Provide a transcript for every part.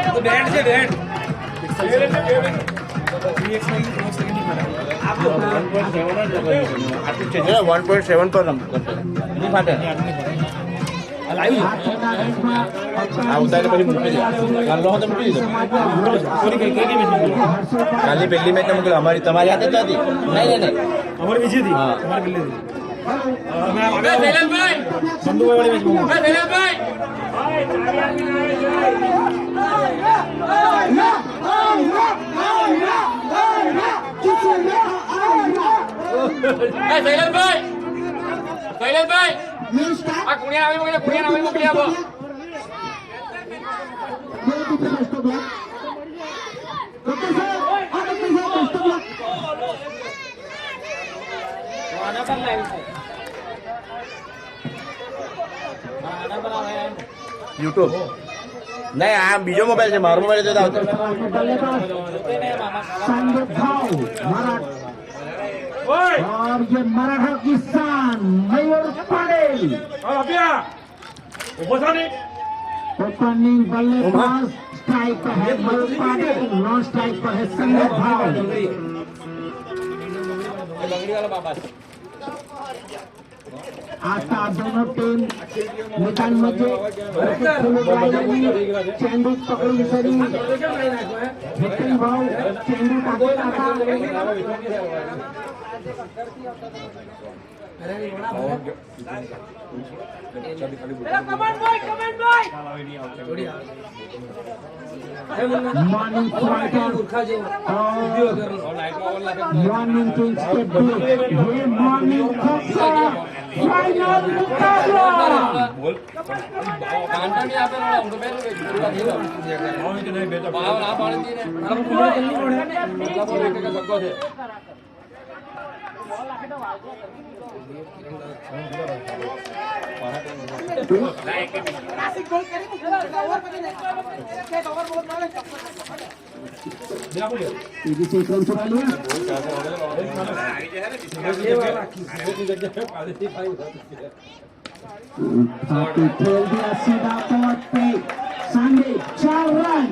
तो डेड से डेड 1.7 पर नहीं फाटे આ ઉતારે પછી મૂકી દે કાલ તો મૂકી દીધો કાલની પહેલી મેચ મોકલો અમારી તમારી હાથે જ હતી નહીં અમારી બીજી હતી હા તમારી પહેલી હતી શૈલેષભાઈ સંધુભાઈ વાળી મેચ શૈલેષભાઈ શૈલેષભાઈ આ કુણિયા આવી મોકલી આપો યુટ્યુબ નહીં આ બીજો મોબાઈલ છે મારો મોબાઈલ છે આવતો और ये मराठा किसान मयूर पटेल ओपनिंग बल्लेबाज स्ट्राइक पर है मयूर पटेल नॉन स्ट्राइक पर है संजय भाव आता दोनों टीम मैदान मध्ये चेंडू पकडून सरी नितीन भाऊ चेंडू टाकत आता मॉर्निंग मॉर्निंग के स्टेप ये मॉर्निंग फाइनल मुकाबला से क्रम चला लिया खेल दिया सीधा पॉट पे सांगे 4 रन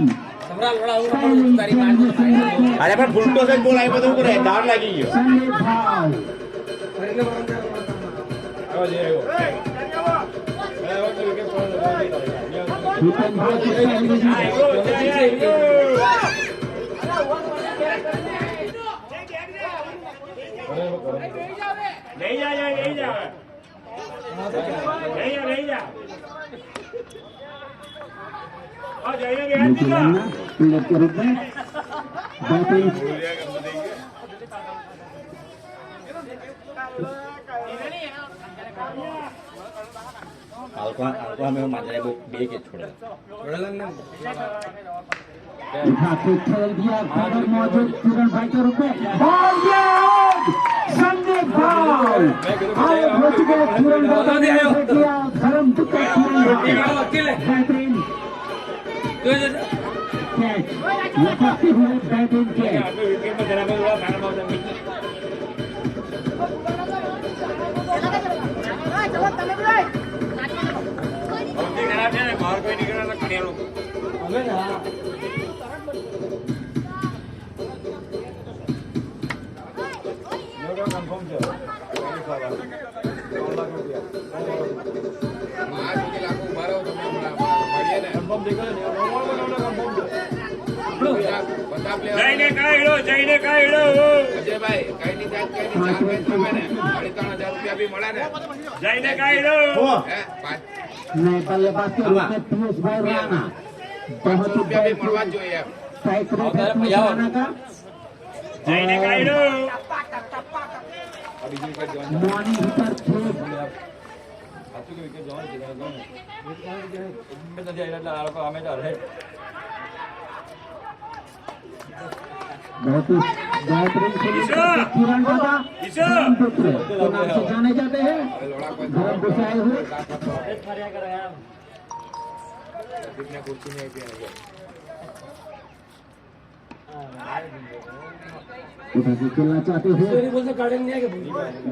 અરે પણ ફૂલટો છે બોલ આઈ બધું કરે ડાર લાગી ગયો संजय भाव नितीन भाव की नहीं जा प्लेयर के रूप में बैटिंग આલ્કો અમે માજરે બે કે છોડે उठा के खेल दिया बगल मौजूद किरण भाई के रूप में बॉल संजय भाव आए हो चुके किरण भाई ने किया धर्म बेहतरीन कैच लपकते हुए बेहतरीन कैच જઈને કાઢ્યો અજયભાઈ કઈ ની જાત કઈ ની 4 મેચ રમે ને 3,000 રૂપિયા બી મળે ને જઈને કાઢ્યો હે 5 नए बल्लेबाज के रूप में पीयूष भाई राणा बहुत ही રૂપિયા બી મળવા જ જોઈએ એમ स्ट्राइक रेट है पीयूष राणा का જઈને કાઢ્યો मॉर्निंग हिटर खेल बहुत ही बेहतरीन किरण दादा धर्म पुत्र के नाम से जाने जाते हैं धर्म पुत्र आए हुए कुर्सी में आई उठा के खेलना चाहते हैं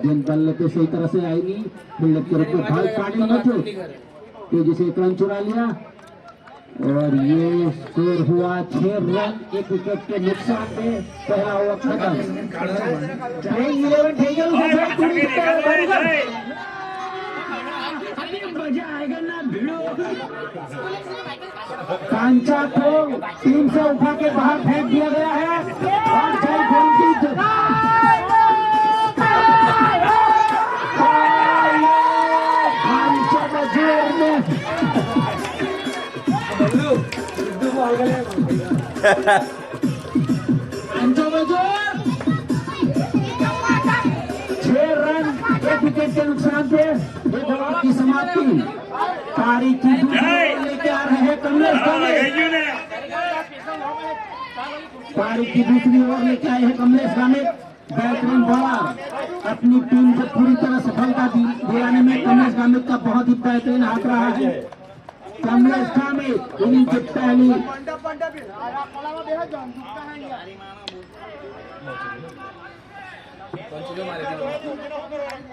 जिन बल्ले पे सही तरह से आएगी फील्डर के रूप में भाई पाटिल मौजूद तेजी से एक रन चुरा लिया और ये स्कोर हुआ 6 रन 1 विकेट के नुकसान पे। पहला ओवर खत्म। मजा आएगा ना भिड़ो। कांचा को टीम से उठा के बाहर फेंक दिया गया है और जय गोलकीपर कांचा का जोर में कांचा का जोर 6 रन 1 विकेट के नुकसान पे एक ओवर की समाप्ति। पारी की लेके आ रहे हैं कमलेश गामित। पारी की दूसरी ओवर लेके आए हैं कमलेश गामित। बेहतरीन बॉलर अपनी टीम को पूरी तरह सफलता दिलाने में कमलेश गामित का बहुत ही बेहतरीन हाथ रहा है। कमलेश गामित इनिंग की पहली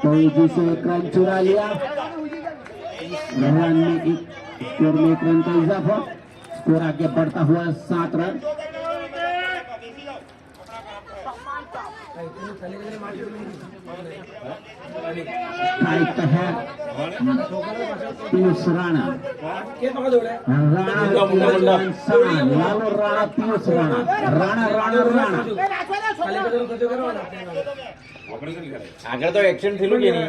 तेजी से एक रन चुरा लिया। रन में स्कोर में 1 रन का इजाफा। स्कोर आगे बढ़ता हुआ 7 रन। पीयूष राणा लालू राणा पीयूष राणा राणा આગળ તો એક્શન થયેલું કે નહીં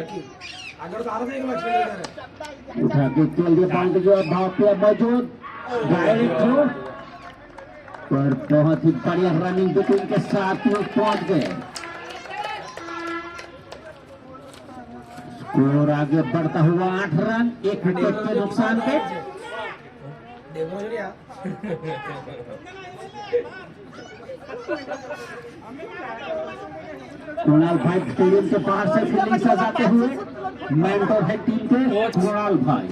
उठा के चल दिया पांच जो भाव पे मौजूद डायरेक्ट थ्रो पर बहुत ही बढ़िया रनिंग टीम के साथ में पहुंच गए। स्कोर आगे बढ़ता हुआ 8 रन 1 विकेट के नुकसान पे। कुणाल भाई स्टेडियम के बाहर से फील्डिंग सजाते हुए मेंटर है टीम के कुणाल भाई।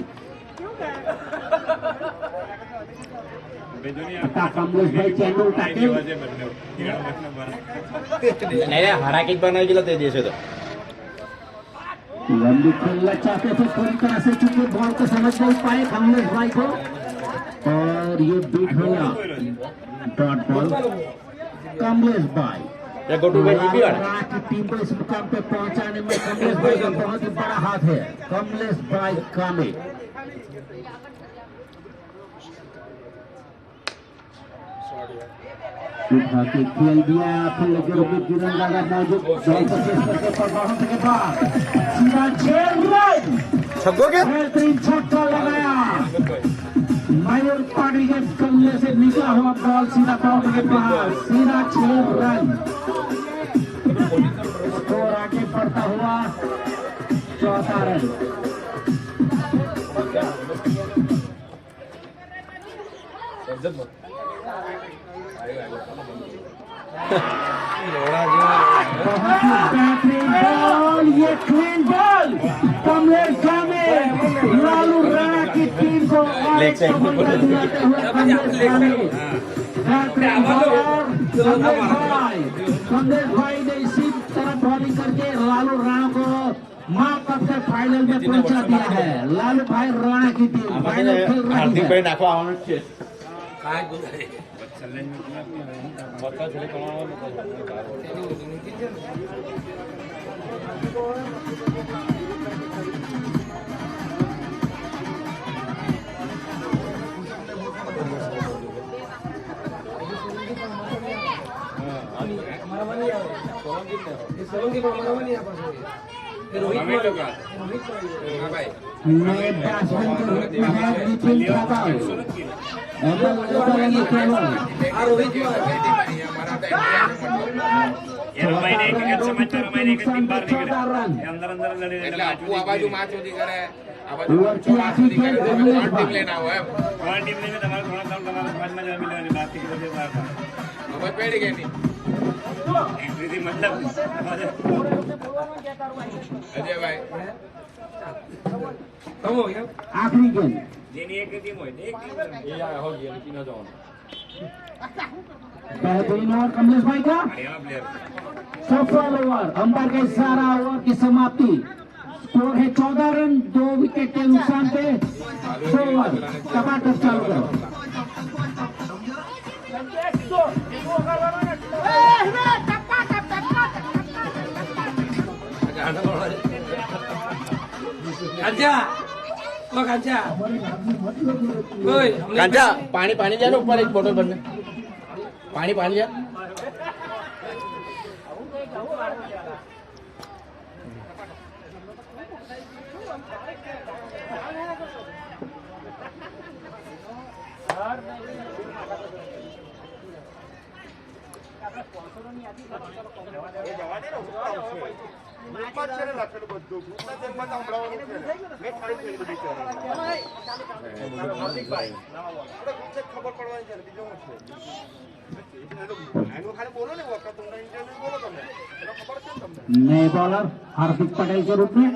कमलेश भाई चैनल टाके નહીં હારા કિક બનાવી ગયેલા તે દિવસે તો लंबी खेलना चाहते थे पूरी तरह से, चूंकि बॉल को समझ नहीं पाए कमलेश भाई को और ये बीट हो गया डॉट बॉल। कमलेश भाई गोटू भाई भी की टीम को इस मुकाम पे पहुंचाने में कमलेश भाई का बहुत ही बड़ा हाथ है। कमलेश भाई कामित उठा के खेल दिया फिर लगे रुपये तिरंगा मौजूद के बाद सीधा 6 रन छक्को के बेहतरीन छक्का लगाया। मयूर पाटिल के कमले से निकला हुआ बॉल सीधा बाउंड्री के पास सीधा 6 रन। स्कोर आगे बढ़ता हुआ 14 रन। बॉल ये क्लीन बॉल कमलेश गामित लालू राणा की टीम को कमलेश भाई ने इसी तरह बॉलिंग करके लालू राणा को माँ कप के फाइनल में पहुंचा दिया है। लालू भाई राणा की टीम फाइनल खेल रही હાર્દિક है। ભાઈ નાખવા આવવાનું જ છે नए बैट्समैन के रूप में है नितिन ठाकुर। એટલે આપવું આ બાજુ માચ સુધી કરે આ બાજુ ઓવર की आखिरी खेल कमलेश ટીમ भाई લેના હોય એમ હવે પેડી ગઈ નહીં અજય ભાઈ आखिरी गेंद बेहतरीन ओवर कमलेश भाई का सफल ओवर अंपायर का इशारा ओवर की समाप्ति। स्कोर है 14 रन, 2 विकेट के नुकसान पे 2 ओवर टमाटर चालू करो। कांचा पानी पानी जा ऊपर एक बोतल भरने पानी पानी जा नए बॉलर हार्दिक पटेल के रूप में,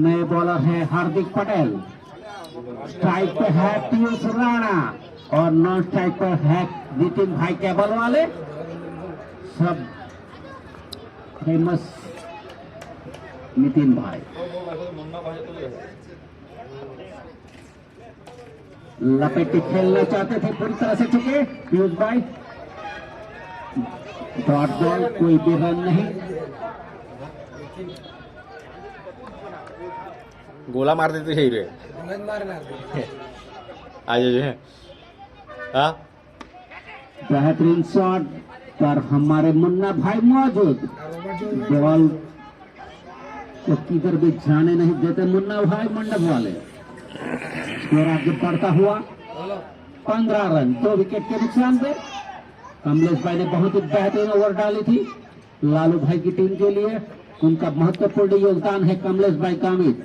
नए बॉलर है हार्दिक पटेल। स्ट्राइक पे है पीयूष राणा और नॉन स्ट्राइक पर है नितिन भाई केबल वाले, सब फेमस नितिन भाई। लपेट के खेलना चाहते थे, पूरी तरह से चुके पीयूष भाई। डॉट बॉल, कोई भी रन नहीं। गोला मार देते सही रे आज हाँ बेहतरीन शॉट पर हमारे मुन्ना भाई मौजूद, बॉल को किधर भी जाने नहीं देते मुन्ना भाई मंडप वाले। स्कोर आगे बढ़ता हुआ 15 रन, 2 विकेट के नुकसान पे। कमलेश भाई ने बहुत ही बेहतरीन ओवर डाली थी लालू भाई की टीम के लिए, उनका महत्वपूर्ण योगदान है कमलेश भाई कामिद।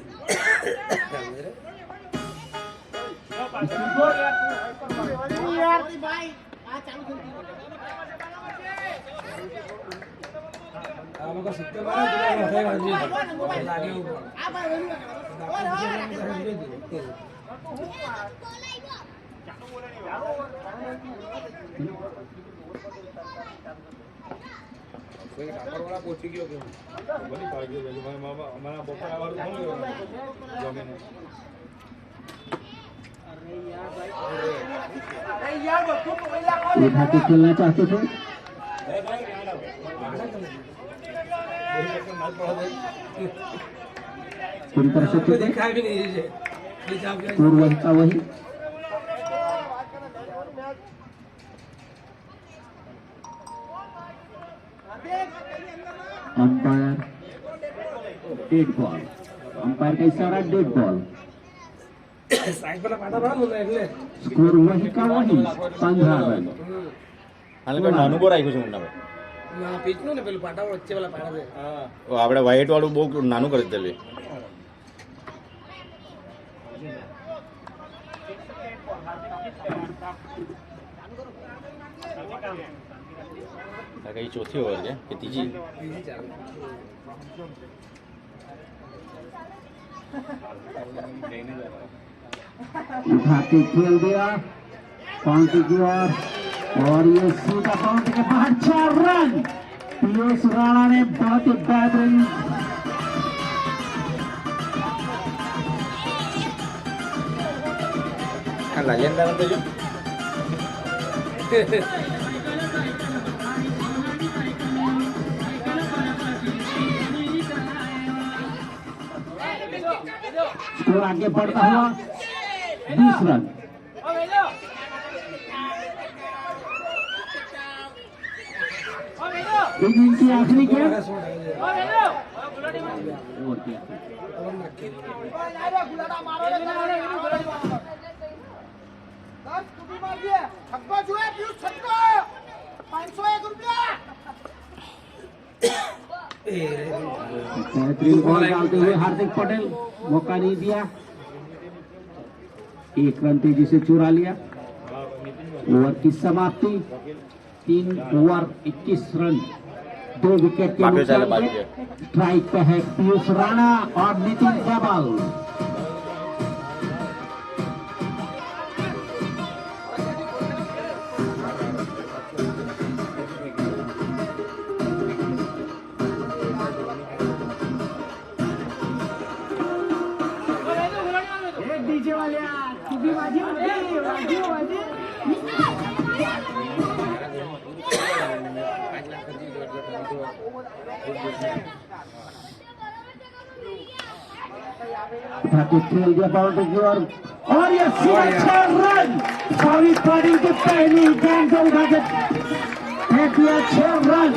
પહોંચી ગયો કે બની પાડ્યો મારા બપોર આવવાનું જમે उठा के खेलना चाहते थे, पूरी तरह से चुके। स्कोर वही का वही। अंपायर डेड बॉल, अंपायर का इशारा डेड बॉल। स्कोर वही का वही 15 रन। નાનું બોર આવ્યું છે મુન્ના ભાઈ આપણે વ્હાઈટ વાળું બહુ નાનું કરી દેલું કઈ ચોથી ઓવર છે કે ત્રીજી उठा के खेल दिया बाउंड्री की ओर और ये सीधा बाउंड्री के बाहर 4 रन। पीयूष राणा ने बहुत ही बेहतरीन લાગ્યા ને તો જો स्कोर आगे बढ़ता हुआ 20 रन। इनिंग की आखिरी गेंद और क्या बेहतरीन बॉल डालते हुए हार्दिक पटेल मौका नहीं दिया, 1 रन तेजी से चुरा लिया। ओवर की समाप्ति 3 ओवर 21 रन, 2 विकेट के नुकसान पे। स्ट्राइक पे है पीयूष राणा और नितिन केबल। खेल दिया बाउंड्री की ओर और ये सुरक्षा रन सौवी पाटिल की पहली गेंद को उठा के फेंक दिया 6 रन।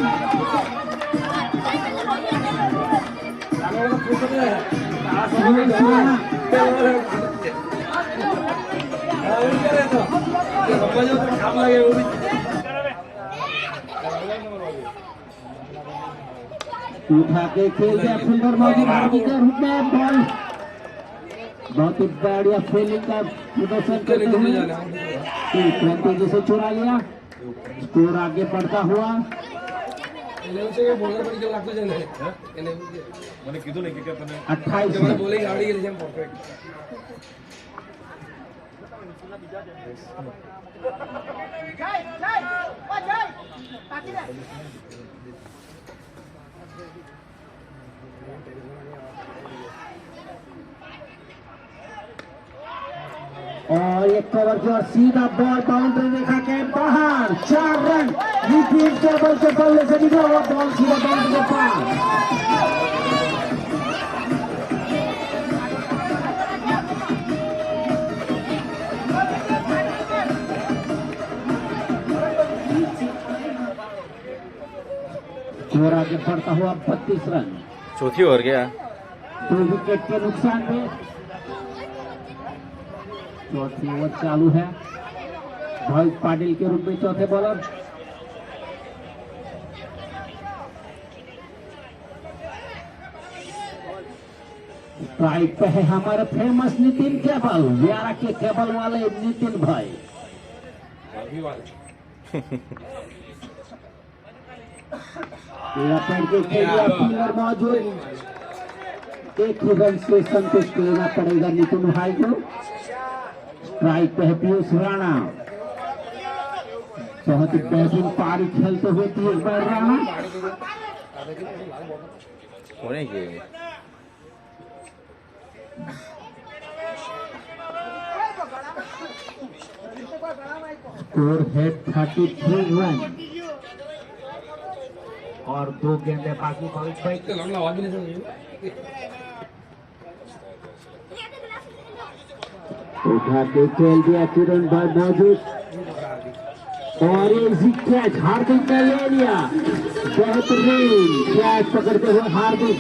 उठा के खेल दिया फील्डर मौजूद के रूप में बॉल बहुत ही बढ़िया फील्डिंग का प्रदर्शन करते हुए तेजी से चुरा लिया। स्कोर आगे बढ़ता हुआ 28 और एक कवर की और सीधा बॉल बाउंड्री रेखा के बाहर 4 रन। रिपीट टेबल के बल्ले से निकला हुआ बॉल सीधा बाउंड्री के पार। और आगे बढ़ता हुआ 32 रन। चौथी ओवर गया 2 विकेट के नुकसान में चौथी ओवर चालू है। भाविक पाटिल के रूप में चौथे बॉलर। स्ट्राइक पे है हमारे फेमस नितिन केबल, व्यारा के केबल वाले नितिन भाई। फील्डर मौजूद, एक ही रन से संतुष्ट लेना पड़ेगा नितिन भाई को। स्ट्राइक पे है पीयूष राणा, बहुत ही बेहतरीन पारी खेलते हुए पीयूष भाई राणा। स्कोर है 33 रन और 2 गेंदे बाकी। उठा के खेल दिया किरण भाई मौजूद और इसी कैच हार्दिक ने ले लिया। बेहतरीन कैच पकड़ते हुए हार्दिक।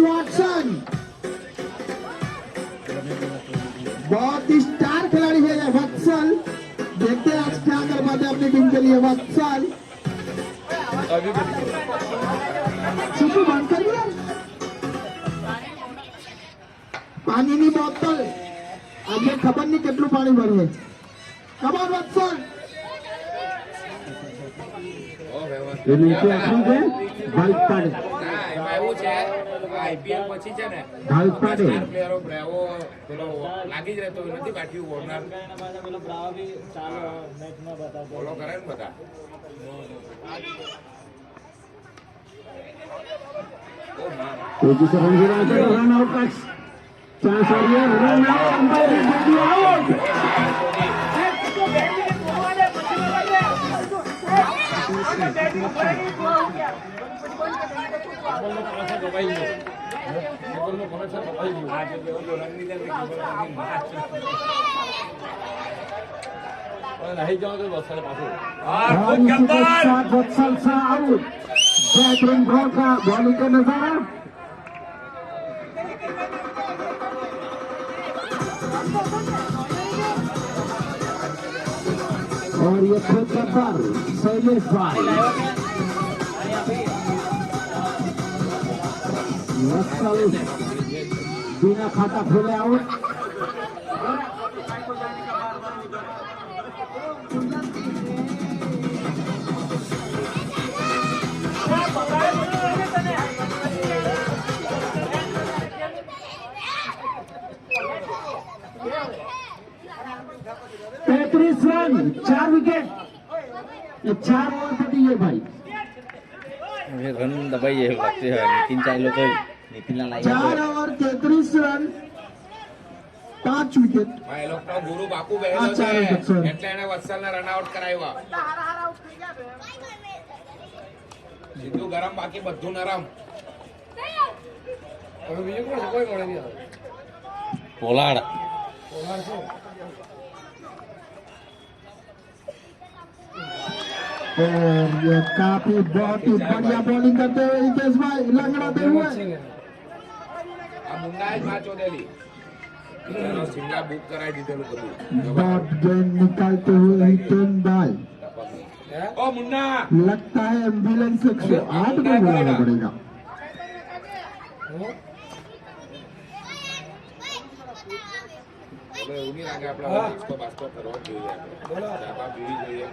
वाटसन बहुत ही स्टार खिलाड़ी है ये वत्सल। देखते हैं आज क्या कर पाते अपनी टीम के लिए। वत्सल छुट्टी बंद कर दिया। पानी ની બોટલ આજે ખબર નહીં કેટલું પાણી ભરવે। કમાન વત્સલ એ નીચે આખું છે ભાઈ પાડે એવું છે આઈપીએલ પછી છે ને ભાઈ પાડે પ્લેયરો બ્રાવો પેલો લાગી જ રહેતો નથી કાઠી વોર્નર પેલો બ્રાવો બી ચાલો મેચમાં બતા ફોલો કરે ને બધા। तेजी से रन आउट का चांस आ रही है। रन आउट अंपायर ने दे दिया आउट। वत्सल सा आउट। बेहतरीन बॉल का बॉलिंग का नजारा। और ये खुद पर शैलेश भाई रसल बिना खाता खोले आउट। तैतीस रन, 4 विकेट, 4 ओवर पड़ी है भाई। रन दबाई है लगते हैं नितिन चाहलो तो नितिन ला 4 ओवर 33 रन, 5 विकेट। એ લોકો ગુરુ બાપુ બેહેલો છે એટલે એને વત્સલને રન આઉટ કરાવ્યા. સીધું ગરમ બાકી બધું નરમ. હવે બીજું કોણ છે? કોઈ મળે નહીં. પોલાડ और ये काफी बहुत ही बढ़िया बॉलिंग करते हुए हितेश भाई लंगड़ाते हुए। આ મુન્નાએ જ માં ચોદેલી. એનો સિંગા બુક કરાવી દીધેલું બધું. डॉट गेंद निकालते हुए हितेश भाई। ઓ મુન્ના लगता है एम्बुलेंस 108 को बुलाना पड़ेगा। હવે એવું નહીં લાગે આપણે બાસ્કો બાસ્કો કરવા જોઈએ. ચાબા પીવી જોઈએ.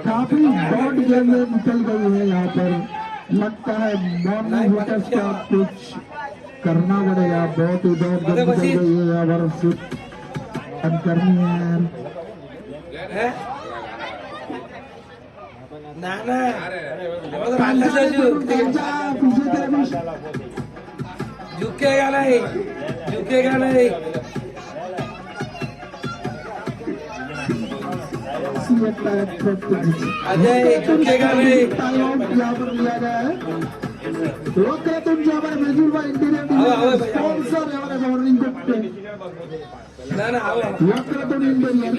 काफी डॉट गेंद निकल गई है यहाँ पर। लगता है मॉर्निंग वोटर्स का कुछ करना पड़ेगा। बहुत ही डॉट गेंद निकल गई है यहाँ पर। सिर्फ करनी है झुकेगा नहीं, झुकेगा नहीं। अजय झुकेगा नहीं। यहाँ पर लिया गया है। वक्रतुंड जाबर मेजूरबा इंटीरियर स्पॉन्सर एवरे गवर्निंग ग्रुप ना ना आओ वक्रतुंड इंटीरियर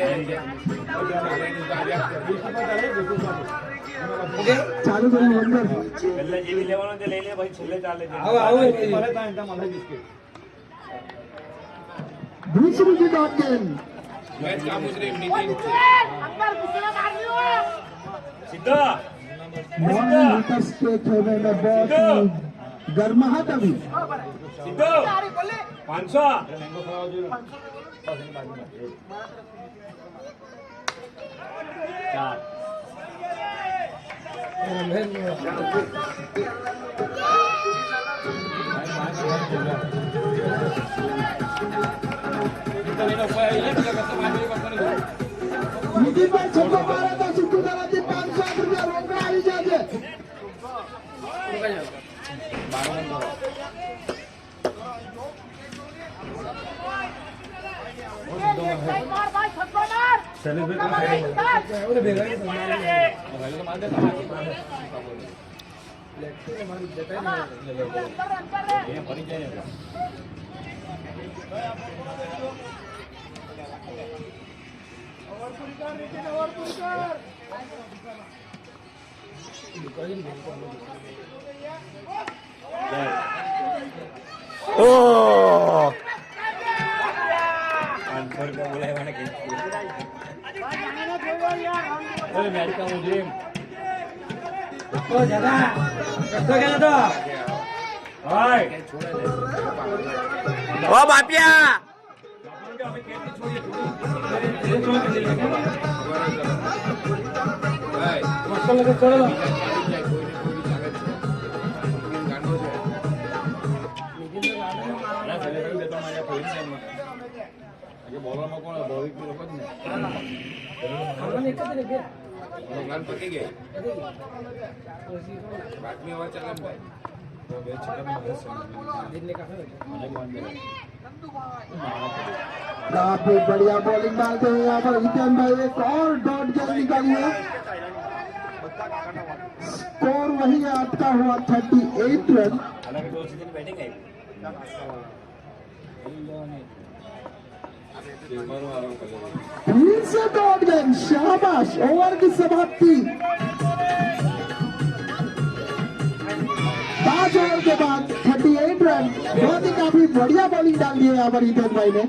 चालू करी अंदर पहले जीवी लेवानो ते ले ले भाई छेल्ले चाले आओ आओ दूसरी की डॉट गेंद મેચ કાબુ છે નીતિન. सीधा मॉर्निंग वोटर्स के खेमे में बहुत ही गर्माहट अभी। सीधा 500 4 नितिन भाई छक्का मारा था सिद्धू कराती 500 रुपया रोकड़ा आई जाए। ओ 500 रुपया बोला है मैंने अरे अमेरिका मुझे तो ज्यादा तो क्या तो हाय ओ बापिया चलो ભગવાન પતી ગઈ બાતમી અવાર ચાલે ને ભાઈ काफी बढ़िया बॉलिंग डालते हुए यहाँ पर हितेन भाई एक और डॉट गेंद निकाली है। स्कोर वही आपका हुआ 38 रन। हालांकि 2 सीजन बैटिंग है फिर से डॉट गेंद, शाबाश। ओवर की समाप्ति 5 ओवर के बाद 38 रन। बहुत ही काफी बढ़िया बॉलिंग डाल दी है यहाँ पर हितेन भाई ने।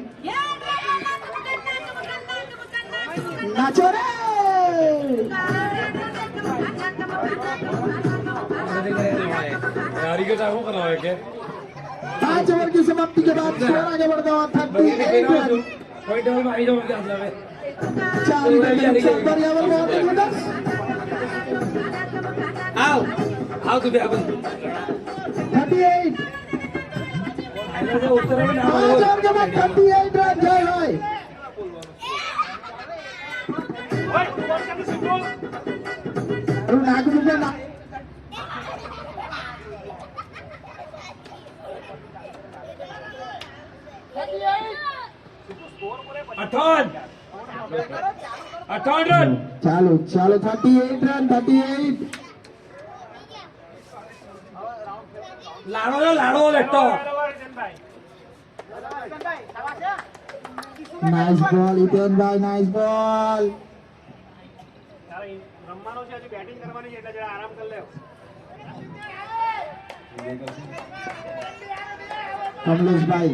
नाचो रे यारी के चाहूँ करना है क्या 5 ओवर की समाप्ति के बाद स्कोर आगे बढ़ता हुआ 38 रन। કોઈ ડબલ માં આવી જાવ કે આપણે હવે 4 विकेट के नुकसान पर यहाँ पर वार्निंग विनर्स। આવ આવ તું બે આવ 38 આઈલા જે ઉત્તર આવે ને 5 ओवर के बाद 38 रन जय भाई। नाग मुझे ना 58 રન ચાલો ચાલો 38 રન 38 લાડો લેતો नाइस बॉल ईटेन भाई नाइस बॉल। कमलेश भाई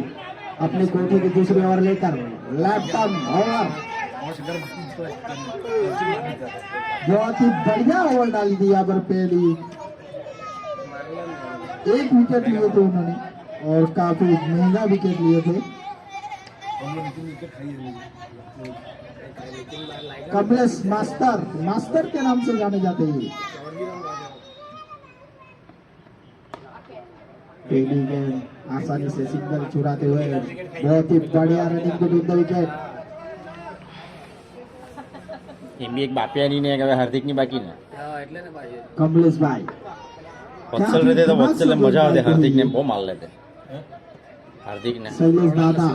अपने कोठी की दूसरी ओवर लेकर लेफ्ट आर्म ओवर बहुत ही बढ़िया ओवर डाली थी यहाँ पर पहली 1 विकेट लिए थे उन्होंने और काफी महंगा विकेट लिए थे। कमलेश मास्टर के नाम से जाने जाते हैं। पहली गेंद आसानी से सिंगल चुराते हुए बहुत ही बढ़िया रनिंग टू द विकेट। એમ બી એક બાપિયાની ને હવે હાર્દિકની બાકી ને कमलेश भाई વત્સલ રહેતે તો વત્સલને મજા આવતે હાર્દિકને બહુ માર લેતે હાર્દિકને शैलेश दादा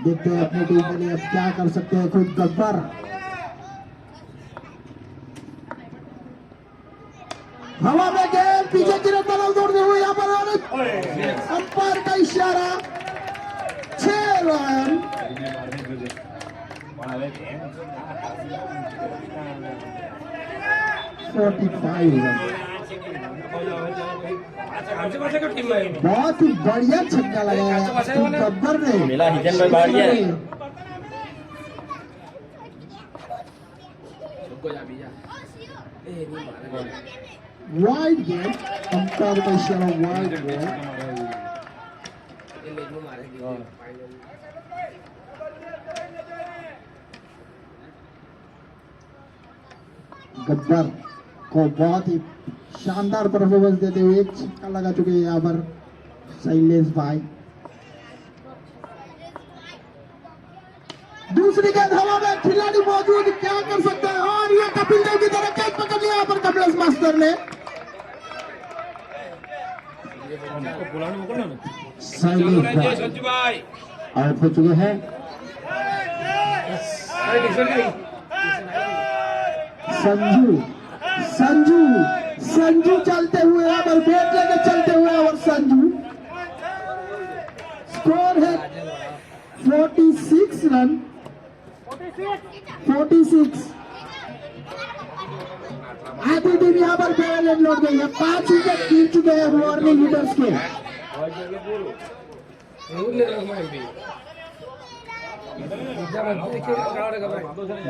देखते हैं अपनी टीम के लिए अब क्या कर सकते हैं खुद गब्बर। हवा में गेंद पीछे की तरफ दौड़ते हुए यहाँ पर अंपायर का इशारा 6 रन। बहुत ही बढ़िया छक्का लगाया गब्बर ने। પેલા હિતેનભાઈ બારીએ वाइड गेंद अंपायर का इशारा वाइड गेंद। गब्बर को बहुत ही शानदार परफॉर्मेंस देते हुए एक छक्का लगा चुके हैं यहाँ पर शैलेश भाई। दूसरी गेंद हवा में खिलाड़ी मौजूद क्या कर सकते हैं और ये कपिल देव की तरह कैच पकड़ लिया यहाँ पर कमलेश मास्टर ने। शैलेश भाई સંજુભાઈ आउट हो चुके हैं। संजू चलते हुए यहाँ पर बैट लेके चलते हुए और संजू स्कोर है 46 रन 46। आधी टीम यहाँ पर बैलेंस लौट गई है 5 विकेट गिर चुके हैं वार्निंग लीडर्स के।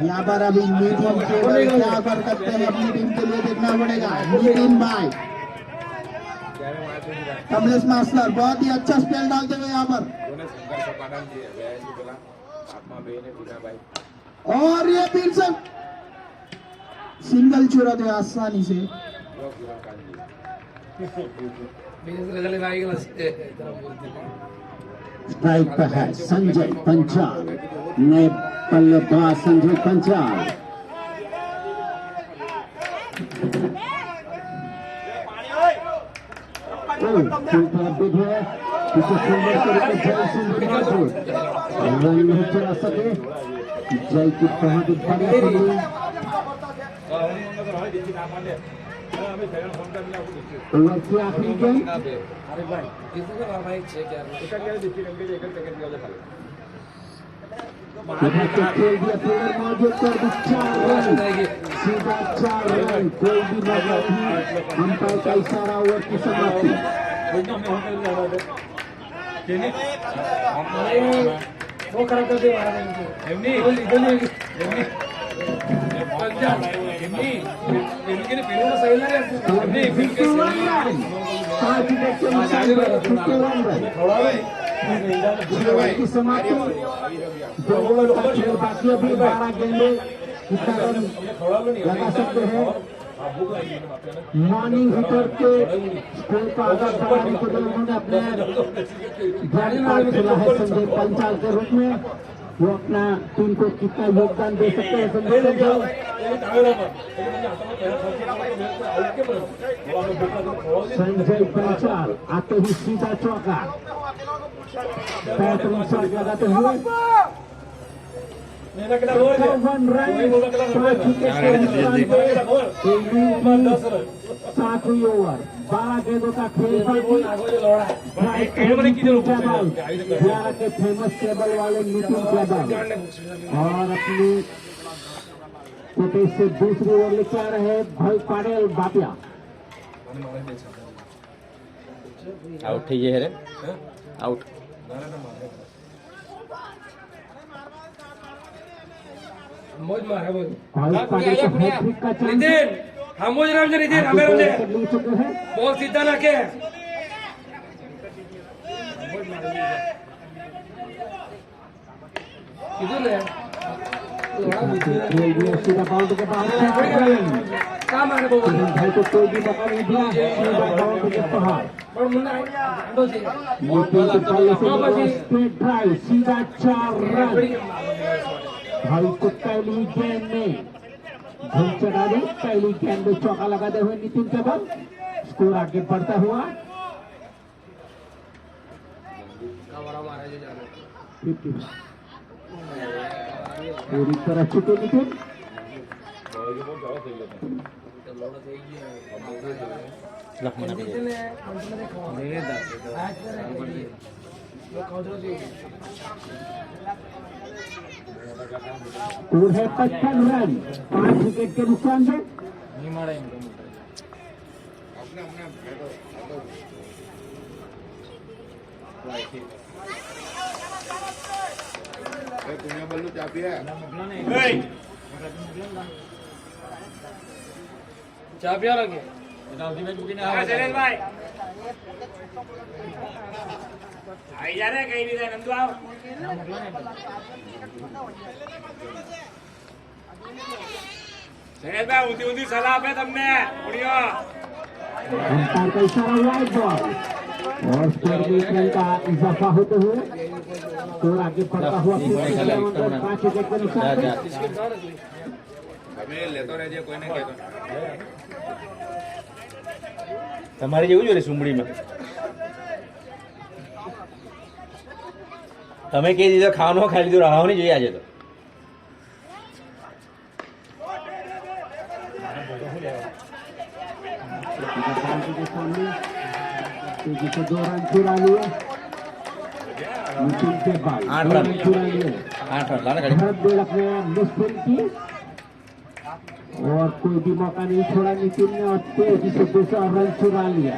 यहाँ पर अभी नितिन केवल क्या कर सकते हैं अपनी टीम के लिए देखना पड़ेगा। नितिन भाई कमलेश मास्टर बहुत ही अच्छा स्पेल डालते हुए यहाँ पर और ये फिर से सिंगल चुरा दे आसानी से। स्ट्राइक पर है संजय पंचाल नए बल्लेबाज संजय पंचाल। रन नहीं चला सके जय की बहुत बढ़िया ओवर की आखिरी गेंद खेल दिया प्लेयर मौजूद कर दी 4 रन सीधा 4 रन कोई भी मौका नहीं। अंपायर का इशारा ओवर की समाप्ति। वो खराब कर दे पंजाब इनके पहले तो सही ना रे 51 रन 5 विकेट के नुकसान पर 51 रन की समाप्ति 2 ओवर का खेल बाकी अभी 12 गेंदें कितना रन लगा सकते हैं मॉर्निंग हिटर के स्कोर को आगे बढ़ाने के लिए उन्होंने अपने ब्लैक कार्ड खेला है संजय पंचाल के रूप में वो अपना टीम को कितना योगदान दे सकते हैं संजय पंचाल आते ही सीधा चौका बेहतरीन शॉट लगाते हुए 51 रन 5 विकेट के नुकसान पर 7वीं ओवर 12 गेंदों का खेल हरियाणा के फेमस टेबल वाले नितिन यादव और अपनी कोटे से दूसरी ओवर लेके आ रहे हैं भाई पाडेल बापिया आउट है ये है आउट मोज मार मोज भाई पाडेल को हैट्रिक का चांस नितिन हम मोज राम से नितिन हमें राम से ले चुके हैं बॉल सीधा ना के किधर है सीधा बाउंड्री के बाहर काम आ रहा है भाई को कोई भी मौका नहीं दिया सीधा बाउंड्री के बाहर और मुन्ना दो जी नितिन के पहले से स्ट्रेट ड्राइव सीधा 4 रन भाई को पहली गेंद में धूल चढ़ा दी पहली गेंद में चौका लगाते हुए नितिन के बल स्कोर आगे बढ़ता हुआ 50 पूरी तरह चुके नितिन स्कोर है 55 रन 5 विकेट के नुकसान से पुण्या बल्लू चापी है चाय पिया लगे शैलेश भाई आई जा रहे कहीं भी जाए नंदू आओ शैलेश भाई ऊंधी ऊंधी सलाह पे तुमने उड़ियो अंपायर का इशारा वाइड बॉल और स्कोर में 1 रन का इजाफा होते हुए स्कोर आगे बढ़ता हुआ 5 विकेट के नुकसान से हमें लेतो रह कोई नहीं कहतो તમારી જેવું જોઈએ સુમડીમાં તમે કહી દીધો ખાવાનું ખાઈ લીધું રાહો નહીં જોઈએ આજે તો तेजी से 2 रन चुरा लिए नितिन के बाद 8 रन चुरा लिए 8 रन लाना गाड़ी भारत बेल अपने मिसफील्ड की और कोई भी मौका नहीं छोड़ा नितिन ने और तेजी से 2 रन चुरा लिया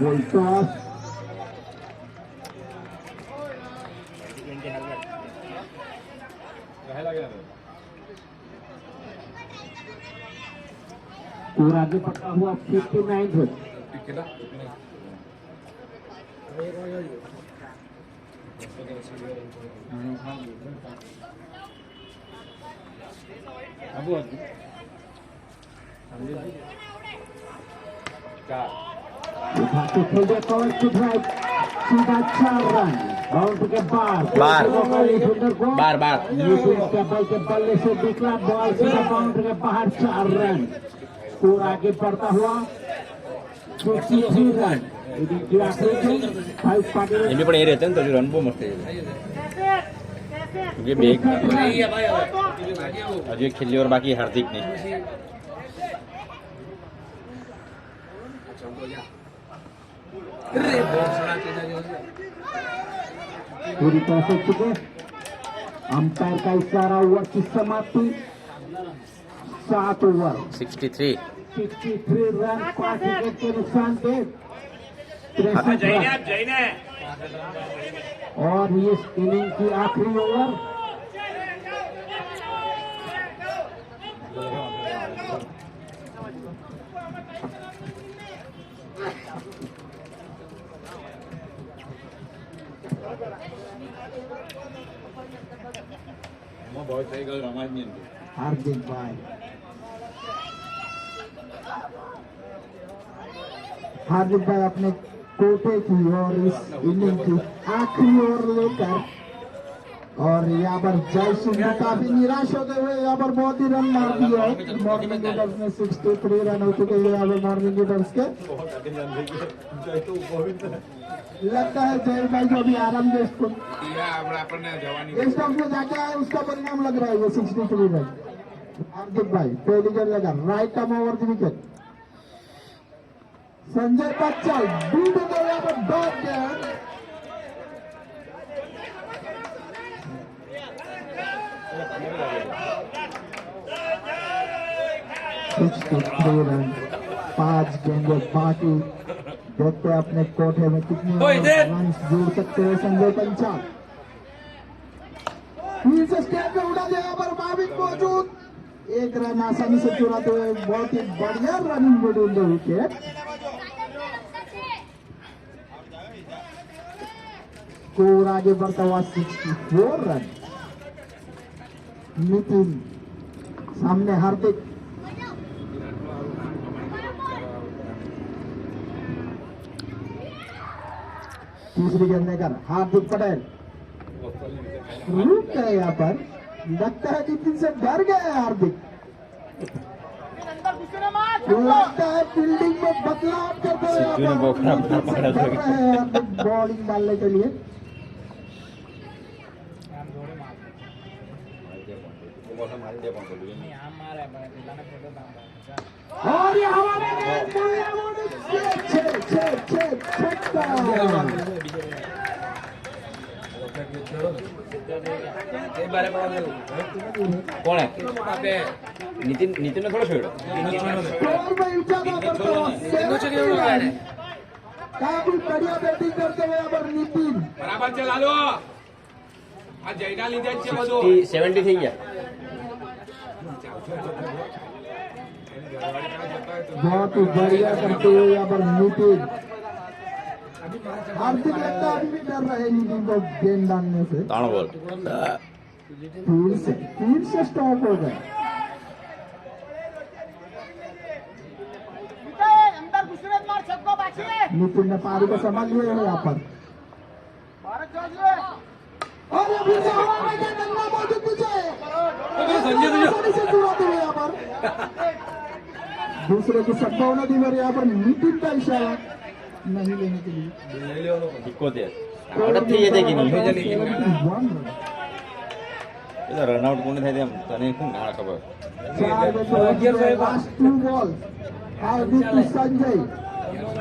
गोल टॉस और आगे बढ़ता हुआ 59 रन उठा के खेल दिया कवर टू ड्राइव सीधा 4 रन बाउंड्री के बार बार न्यूटन के बल के बल्ले से निकला बॉल सीधा बाउंड्री के बाहर 4 रन स्कोर आगे बढ़ता हुआ 53 रन એમની પણ એ રહેતા ને તો રન બહુ મસ્ત છે બે હજુ એક ખેલી ઓવર બાકી હાર્દિક ની पूरी तरह से चुके अंपायर का इशारा ओवर की समाप्ति 7 ओवर 63 63 रन 5 विकेट के नुकसान पे 63 रन। और इस इनिंग की आखिरी ओवर हार्दिक भाई अपने कोटे की और इस इनिंग की आखिरी ओवर लेकर, और यहाँ पर जय सिंह भी काफी निराश होते हुए यहाँ पर बहुत ही रन मार दिए हैं। मॉर्निंग लीडर्स में 63 रन हो चुके हैं यहाँ पर मॉर्निंग लीडर्स के। लगता है जय भाई जो अभी आराम दे इसको इस टॉप में जाके आए उसका परिणाम लग रहा है ये 63 रन। हार्दिक भाई पहली जगह लगा right arm over the wicket. Sanjay Bachchan beat गए यहाँ पर डॉट गया। 63 रन 5 गेंदों बाकी। देखते हैं अपने कोठे में कितने रन जोड़ सकते हैं संजय पंचाल। फिर से स्टैंड में उड़ा दिया पर माविक मौजूद, एक रन आसानी से चुराते हुए बहुत ही बढ़िया running between the wicket. Score आगे बढ़ता हुआ 64 रन। नितिन सामने हार्दिक, तीसरी गेंद लेकर हार्दिक पटेल रुक गए यहाँ पर। लगता है नितिन से डर गए हार्दिक। लगता है फील्डिंग में बदलाव करते हुए बॉलिंग डालने के लिए। और ये हवा में कौन है नितिन? नितिन ने थोड़ा छोड़ो। काफी बढ़िया बैटिंग करते हुए पर नितिन बराबर चला लो। आज जैना लीजिए 70 થઈ ગયા। बहुत ही बढ़िया करते हुए यहाँ पर नितिन। हार्दिक लगता अभी भी डर रहे नितिन को गेंद डालने से। 3 બોલ फिर से स्टॉप हो गए। नितिन ने पारी को संभाल लिया है यहाँ पर। और अभी से हवा में गंगा मौजूद पीछे से जुड़ाते हुए यहाँ पर दूसरे की संभावना दी और यहाँ पर नितिन का इशारा नहीं लेने के लिए। રનઆઉટ કોને થાય તેમ તને શું ના ખબર? लास्ट 2 बॉल हार्दिक संजय।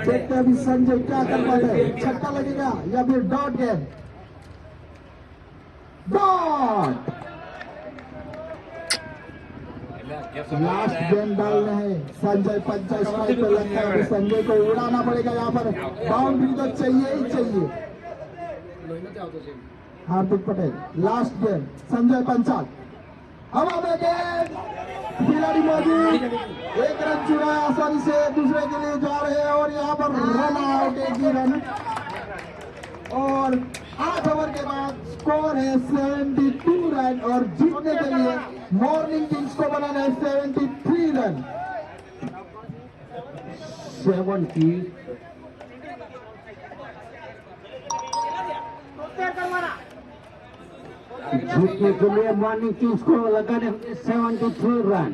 देखते अभी संजय क्या कर पाते हैं। छक्का लगेगा या फिर डॉट गेंद? डॉट। लास्ट गेंद डालने हैं संजय पंचायत स्ट्राइक पे लगता है। संजय को उड़ाना पड़ेगा यहाँ पर। बाउंड्री तो चाहिए ही चाहिए। हार्दिक पटेल लास्ट गेंद संजय पंचाल हवा में गेंद खिलाड़ी मौजूद। एक रन चुना आसानी से दूसरे के लिए जा रहे हैं और यहाँ पर रन आउट। एक ही रन और 8 ओवर के बाद स्कोर है 72 रन और जीतने के लिए मॉर्निंग किंग्स को बनाना है 73 रन। 70 जीतने के लिए मॉर्निंग किंग्स को लगाने 73 रन।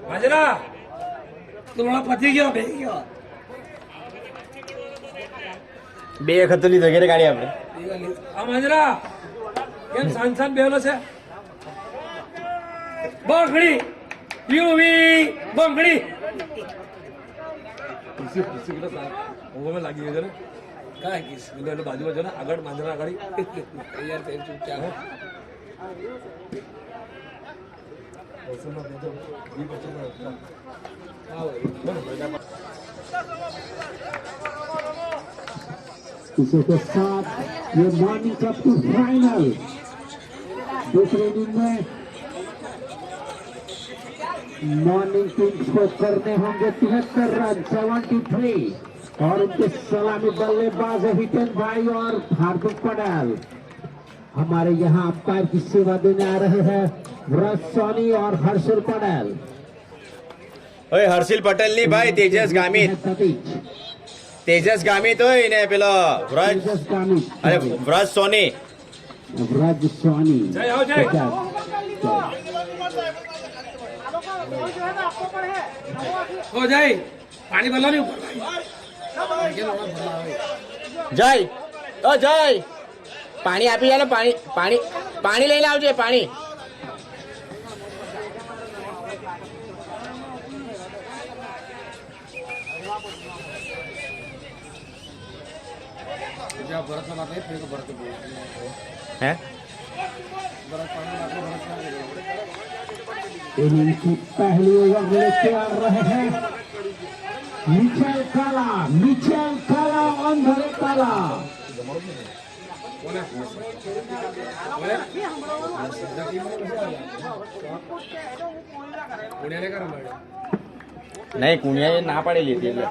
हाजरा तुम्हारा पति गया भाई गया 2 વખત તો લીધો ઘરે કાઢી આપણે। આ હાજરા કેમ સાંસાન બેહલો છે? બંગડી યુવી બંગડી ઊંઘમાં લાગી ગયો છે ને काय किस म्हणजे बाजूबाजू ना आगड मांजरा आघाडी यार ते चुपचाप है इसी के साथ ये मॉर्निंग कप की फाइनल दूसरे इनिंग में मॉर्निंग किंग्स को करने होंगे 73 रन 73 और उनके सलामी बल्लेबाज है हितेन भाई और हार्दिक पटेल। हमारे यहाँ अंपायर की सेवा देने आ रहे हैं व्रज सोनी और हर्षल पटेल। ઓય હર્ષિલ પટેલ ની ભાઈ તેજસ ગામિત सतीश તેજસ ગામિત હોય ને પેલો વ્રજ तेजस गामित અરે વ્રજ સોની व्रज सोनी जय हो जय हो जाए पानी भरला नहीं ऊपर જય ઓ જય પાણી આપી જાય ને પાણી પાણી પાણી લઈને આવજે પાણી जब भरत ना मारते फिर भरत को હે भरत पानी मारते भरत ना इनिंग की पहली ओवर लेके आ रहे हैं मिचेल काला अंधरे काला पुण्याने करा मॅडम નહીં કુણિયાએ ના પાડેલી હતી એટલે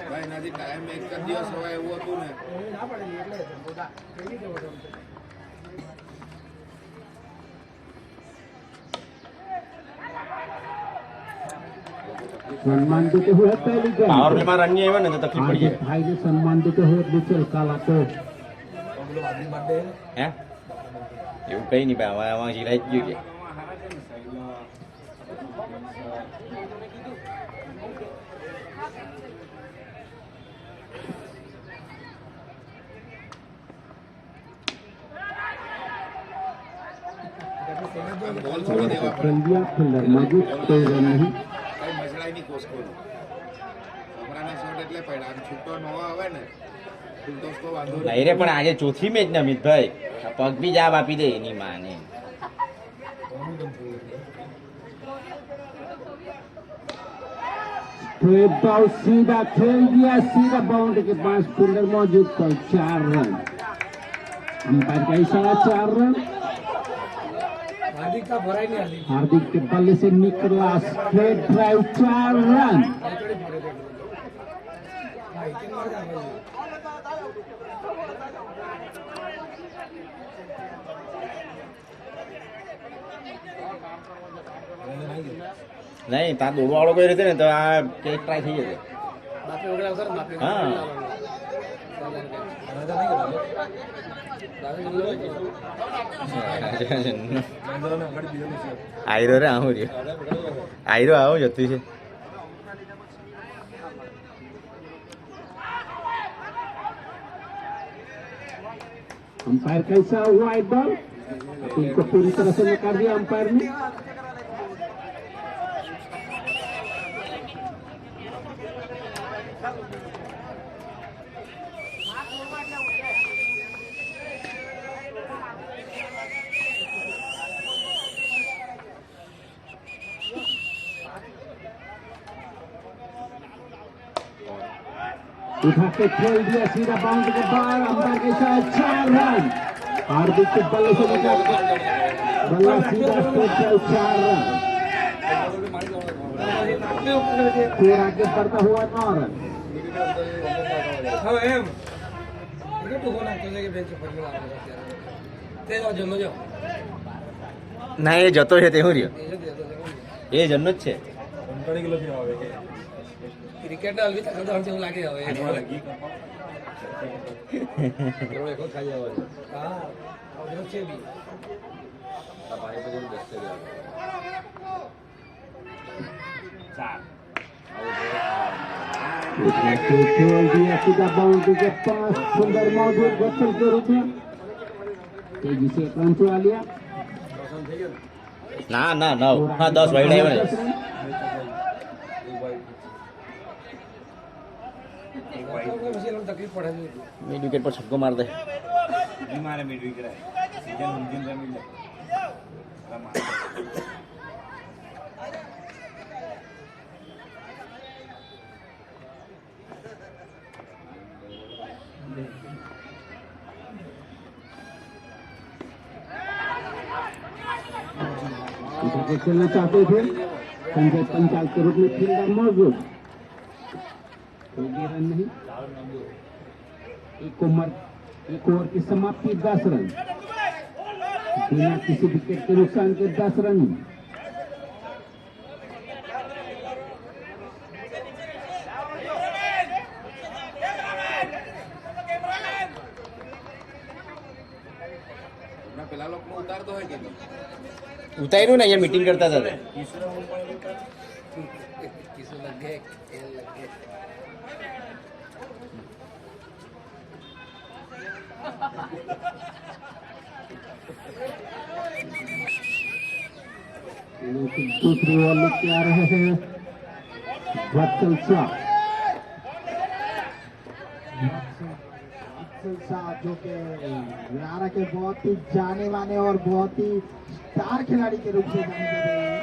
ભાઈ એનાથી ટાઈમ એક જ દિવસ હોય એવું હતું ને सम्मान देते हुए पहली પાવર गेंद પ્લેમાં રન નહીં આવ્યો ને તો તકલીફ પડી हार्दिक भाई ने सम्मान देते हुए मिचेल काला को જાય હે એવું કઈ નહીં ભાઈ હવે આમાં જીરાઈ જ ગયું કે બોલ છોડી દેવા પડે खेल दिया फील्डर मौजूद कोई रन नहीं કઈ મસળાઈ ની કોસ કોનું હમણાંના શોટ એટલે પડ્યા આમ છૂટો ન આવે ને ફૂલ તો उसको વાંધો નહીં રે પણ આજે ચોથી મેચ ને અમિતભાઈ આ પગ બી જાબ આપી દે એની માને स्ट्रेट बॉल सीधा खेल दिया सीधा बाउंड्री के पास फील्डर मौजूद था 4 रन अंपायर का इशारा 4 रन हार्दिक का भराई नहीं आली हार्दिक के बल्ले से निकला स्ट्रेट ड्राइव 4 रन નહીં ત્યાં દોડવા વાળો કોઈ રહેશે ને તો આ કેક ટ્રાય થઈ જશે बापे वगैरह सर बापे હા આયરો રે આવું રહ્યો આયરો આવો જતું છે अंपायर कैसा हुआ एक बॉल इनको पूरी तरह से नकार दिया अंपायर ने उठा के खेल दिया सीधा बाउंड्री के बाहर अंपायर के साथ 4 रन हार्दिक के बल्ले से निकल बल्ला सीधा स्ट्रेट ड्राइव 4 रन फिर आगे बढ़ता हुआ 9 रन हाँ एम क्रिकेट तो होना तो जगह बेंच पर मिला તે જો જમો જો ના એ જતો છે તેવું રહ્યો એ જન્નો જ છે ક્રિકેટ ના અલવી તક તો હરતે લાગે હવે એવો એક ખાઈ આવે હા ઓલો છે બી આ ભાઈ બધું દસ્તે રહ્યા उठा के खेल दिया सीधा बाउंड्री के पास सुंदर मौजूद बच्चन के रूप में तेजी से एक रन चुरा लिया ના ના 9 હા 10 વાઈડ આવ્યો ને પછી એ લોકો તકલીફ પડે છે. मिड विकेट पर छक्को मार दे मारे मिड विकेट सीजन रमी ले खेलना चाहते थे संजय पंचाल के रूप में फील्डर मौजूद, कोई भी रन नहीं। एक ओवर की समाप्ति 10 रन, बिना किसी विकेट के नुकसान के 10 रन। પેલા લોકો ઉતારતો હોય કે उतारू ना, ये मीटिंग करता था કિસ્સો લગ ગયે ખેલ લગ ગયે. दूसरी ओवर लेके आ रहे हैं वत्सल शाह। जो के हरियाणा के बहुत ही जाने माने और बहुत ही स्टार खिलाड़ी के रूप से जाने जाते हैं।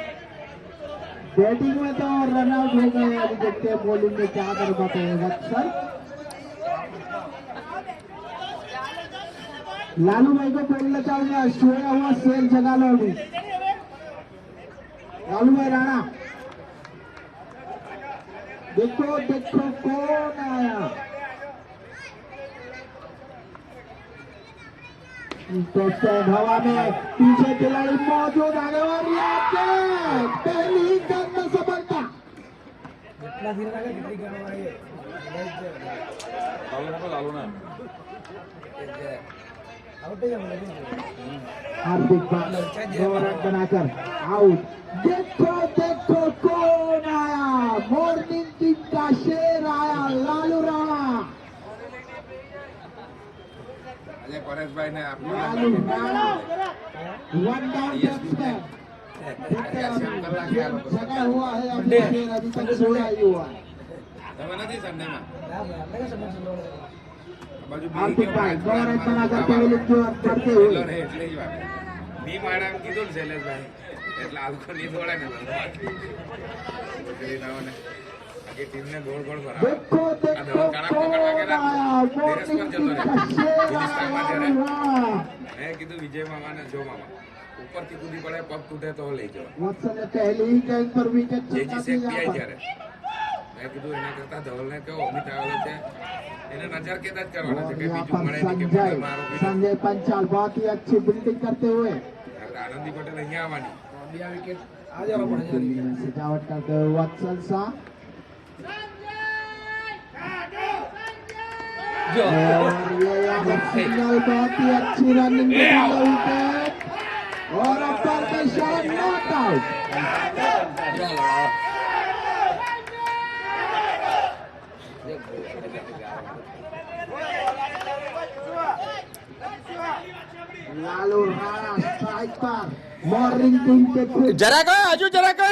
बैटिंग में तो रन आउट हो गए, अभी देखते हैं बॉलिंग में क्या कर पाते हैं वत्सल। लालू भाई को बोलना चाहूंगा, सोया हुआ शेर जगा लो अभी। लालू भाई राणा, देखो देखो कौन आया। तो हवा में पीछे खिलाड़ी मौजूद आगे और पहली गेंद में सफलता। જેટલા ધીરે લાગે કેટલી ગણો આવે આઉટ જ हार्दिक रन बनाकर आउट। देखो देखो कौन आया, मॉर्निंग टीम का शेर आया, लालू राणा। આજે પરેશભાઈ ને Lalu Rana one down batsman जगा हुआ है, अभी शेर अभी तक सोया ही हुआ है। તમે નથી સંડેમાં આપણે કે સમજ લો બાજુ हार्दिक भाई दो रन बनाकर पहले की ओर बढ़ते हुए એટલે જ વાત બી મારા એમ કીધું ને શૈલેષભાઈ એટલે આ લોકો ની દોડે ને આખી ટીમને ગોળ ગોળ કરાવે देखो देखो कौन आया, मॉर्निंग टीम का शेर आया, लालू राणा। મેં કીધું વિજય મામા ને જો મામા ઉપરથી કૂદી પડે પગ તૂટે તો લઈ જાઓ वत्सल ने पहली ही गेंद पर विकेट જેજી चुका શેખ दिया પી यहाँ ત્યારે મેં કીધું એના કરતા ધવલને કહો અમિત આવેલો છે એને નજર કેદ જ કરવાનો છે और કે यहाँ બીજું पर મળે નહીં કે મને મારો બીજો संजय पंचाल बहुत ही अच्छी फील्डिंग करते हुए આનંદી પટેલ અહીંયા આવવાની બે વિકેટ આ જવા પડે છે. दिल्ली में सजावट करते हुए वत्सल शाह। और ये यहाँ पर सिग्नल बहुत ही अच्छी रनिंग के लिए विकेट और अपर का shot not out. Lalu Rana strike पर, मॉर्निंग टीम के खुद जरा को हजू जरा को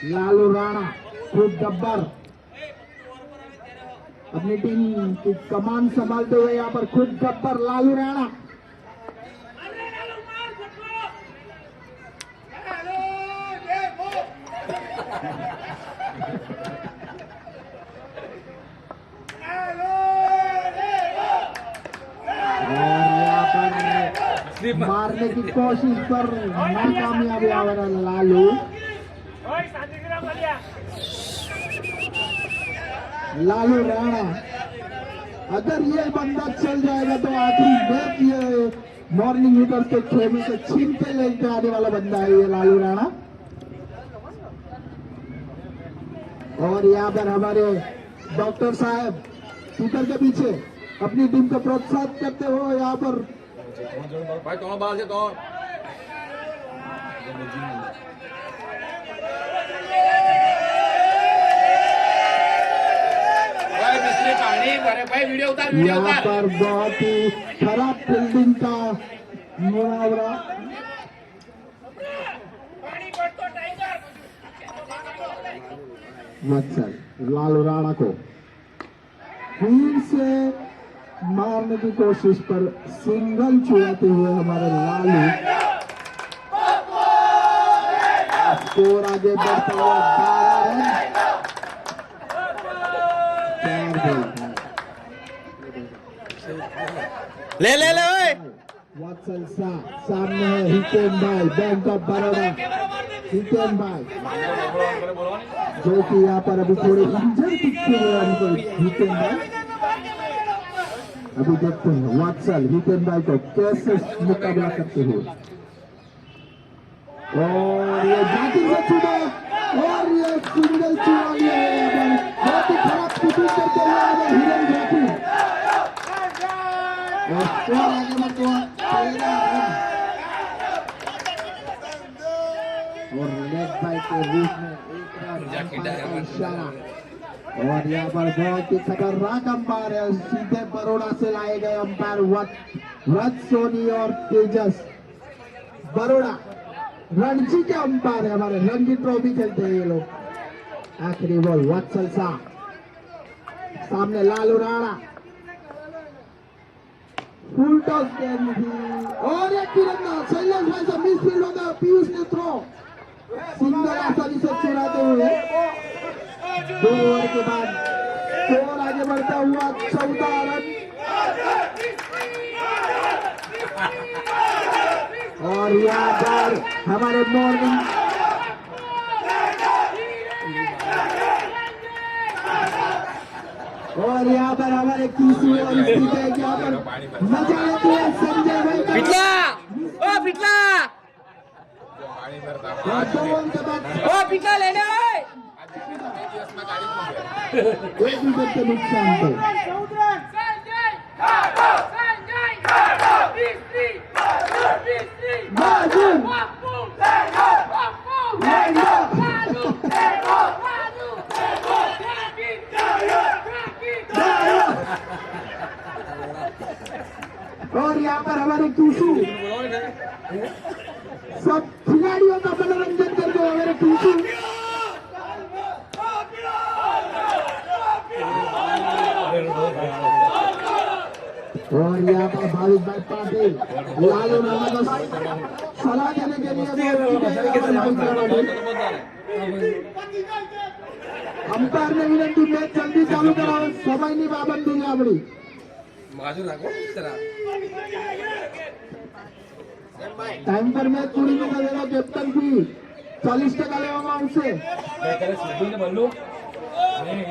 लालू राणा खुद गब्बर अपनी टीम की कमान संभालते हुए यहाँ पर खुद गब्बर लालू राणा। मारने की कोशिश पर नाकामयाबी आ रहा लालू। लालू राणा, अगर ये बंदा चल जाएगा तो आखिरी मैच ये मॉर्निंग हीटर्स के खेमे से छीन के लेके आने वाला बंदा है ये लालू राणा। और यहाँ पर हमारे डॉक्टर साहब हीटर के पीछे अपनी टीम को प्रोत्साहित करते हुए यहाँ पर ભાઈ ત્રણ બાર છે ત્રણ ભાઈ બિસ્લી પાણી ભરે ભાઈ વિડિયો ઉતાર यहाँ पर बहुत ही खराब फील्डिंग का मुहावरा वत्सल लालू राणा को फिर से मारने की कोशिश पर सिंगल चुराते हुए हमारे लालू स्कोर आगे बढ़ता हुआ 12 रन। ले ले ले ओए। वत्सल सामने है हितेन भाई बैंक ऑफ बड़ौदा। हितेन भाई जो कि यहाँ पर अभी थोड़े इंजर दिखते हुए हमको हितेन भाई। अभी देखते हैं वत्सल हितेन भाई को कैसे मुकाबला करते हुए और ये बैटिंग से छूटा और ये सिंगल चुरा लिया है। बहुत ही खराब पिचिंग करते हुए हिरेन भाटी और स्कोर आगे बढ़ता हुआ 13 रन और लेग बाई के बीच में एक रन इशारा और यहाँ पर बहुत ही खतरनाक अंपायर है। सीधे बड़ौदा से लाए गए अंपायर व्रत सोनी और तेजस बड़ौदा रणजी के अंपायर है। हमारे रणजी ट्रॉफी खेलते हैं ये लोग। आखिरी बॉल वत्सल शाह सामने लालू राणा फुल टॉस और एक तिरंगा शैलेश भाई से मिस फील्ड होता है। पीयूष ने थ्रो सिंगल आसानी से चुराते हुए 2 ओवर के बाद स्कोर आगे बढ़ता हुआ 14 रन और यहाँ पर हमारे मॉर्निंग और यहाँ पर हमारे किसी और स्थिति यहाँ पर मजा लेते हैं संजय भाई का पिटला ओ पिटला और 2 ओवर के बाद ओ पिटला लेने ओए। एक विकेट के नुकसान पे और यहाँ पर हमारे टूसू सब खिलाड़ियों का मनोरंजन करके हमारे टूसू और यहाँ पर भाविक भाई पाटिल लालू राणा को सलाह देने के लिए अंपायर ने विनंती मैच जल्दी चालू कराओ समय नहीं पाबंदी नहीं आपड़ी टाइम पर मैच पूरी में करेगा कैप्टन भी 40% लेवा उनसे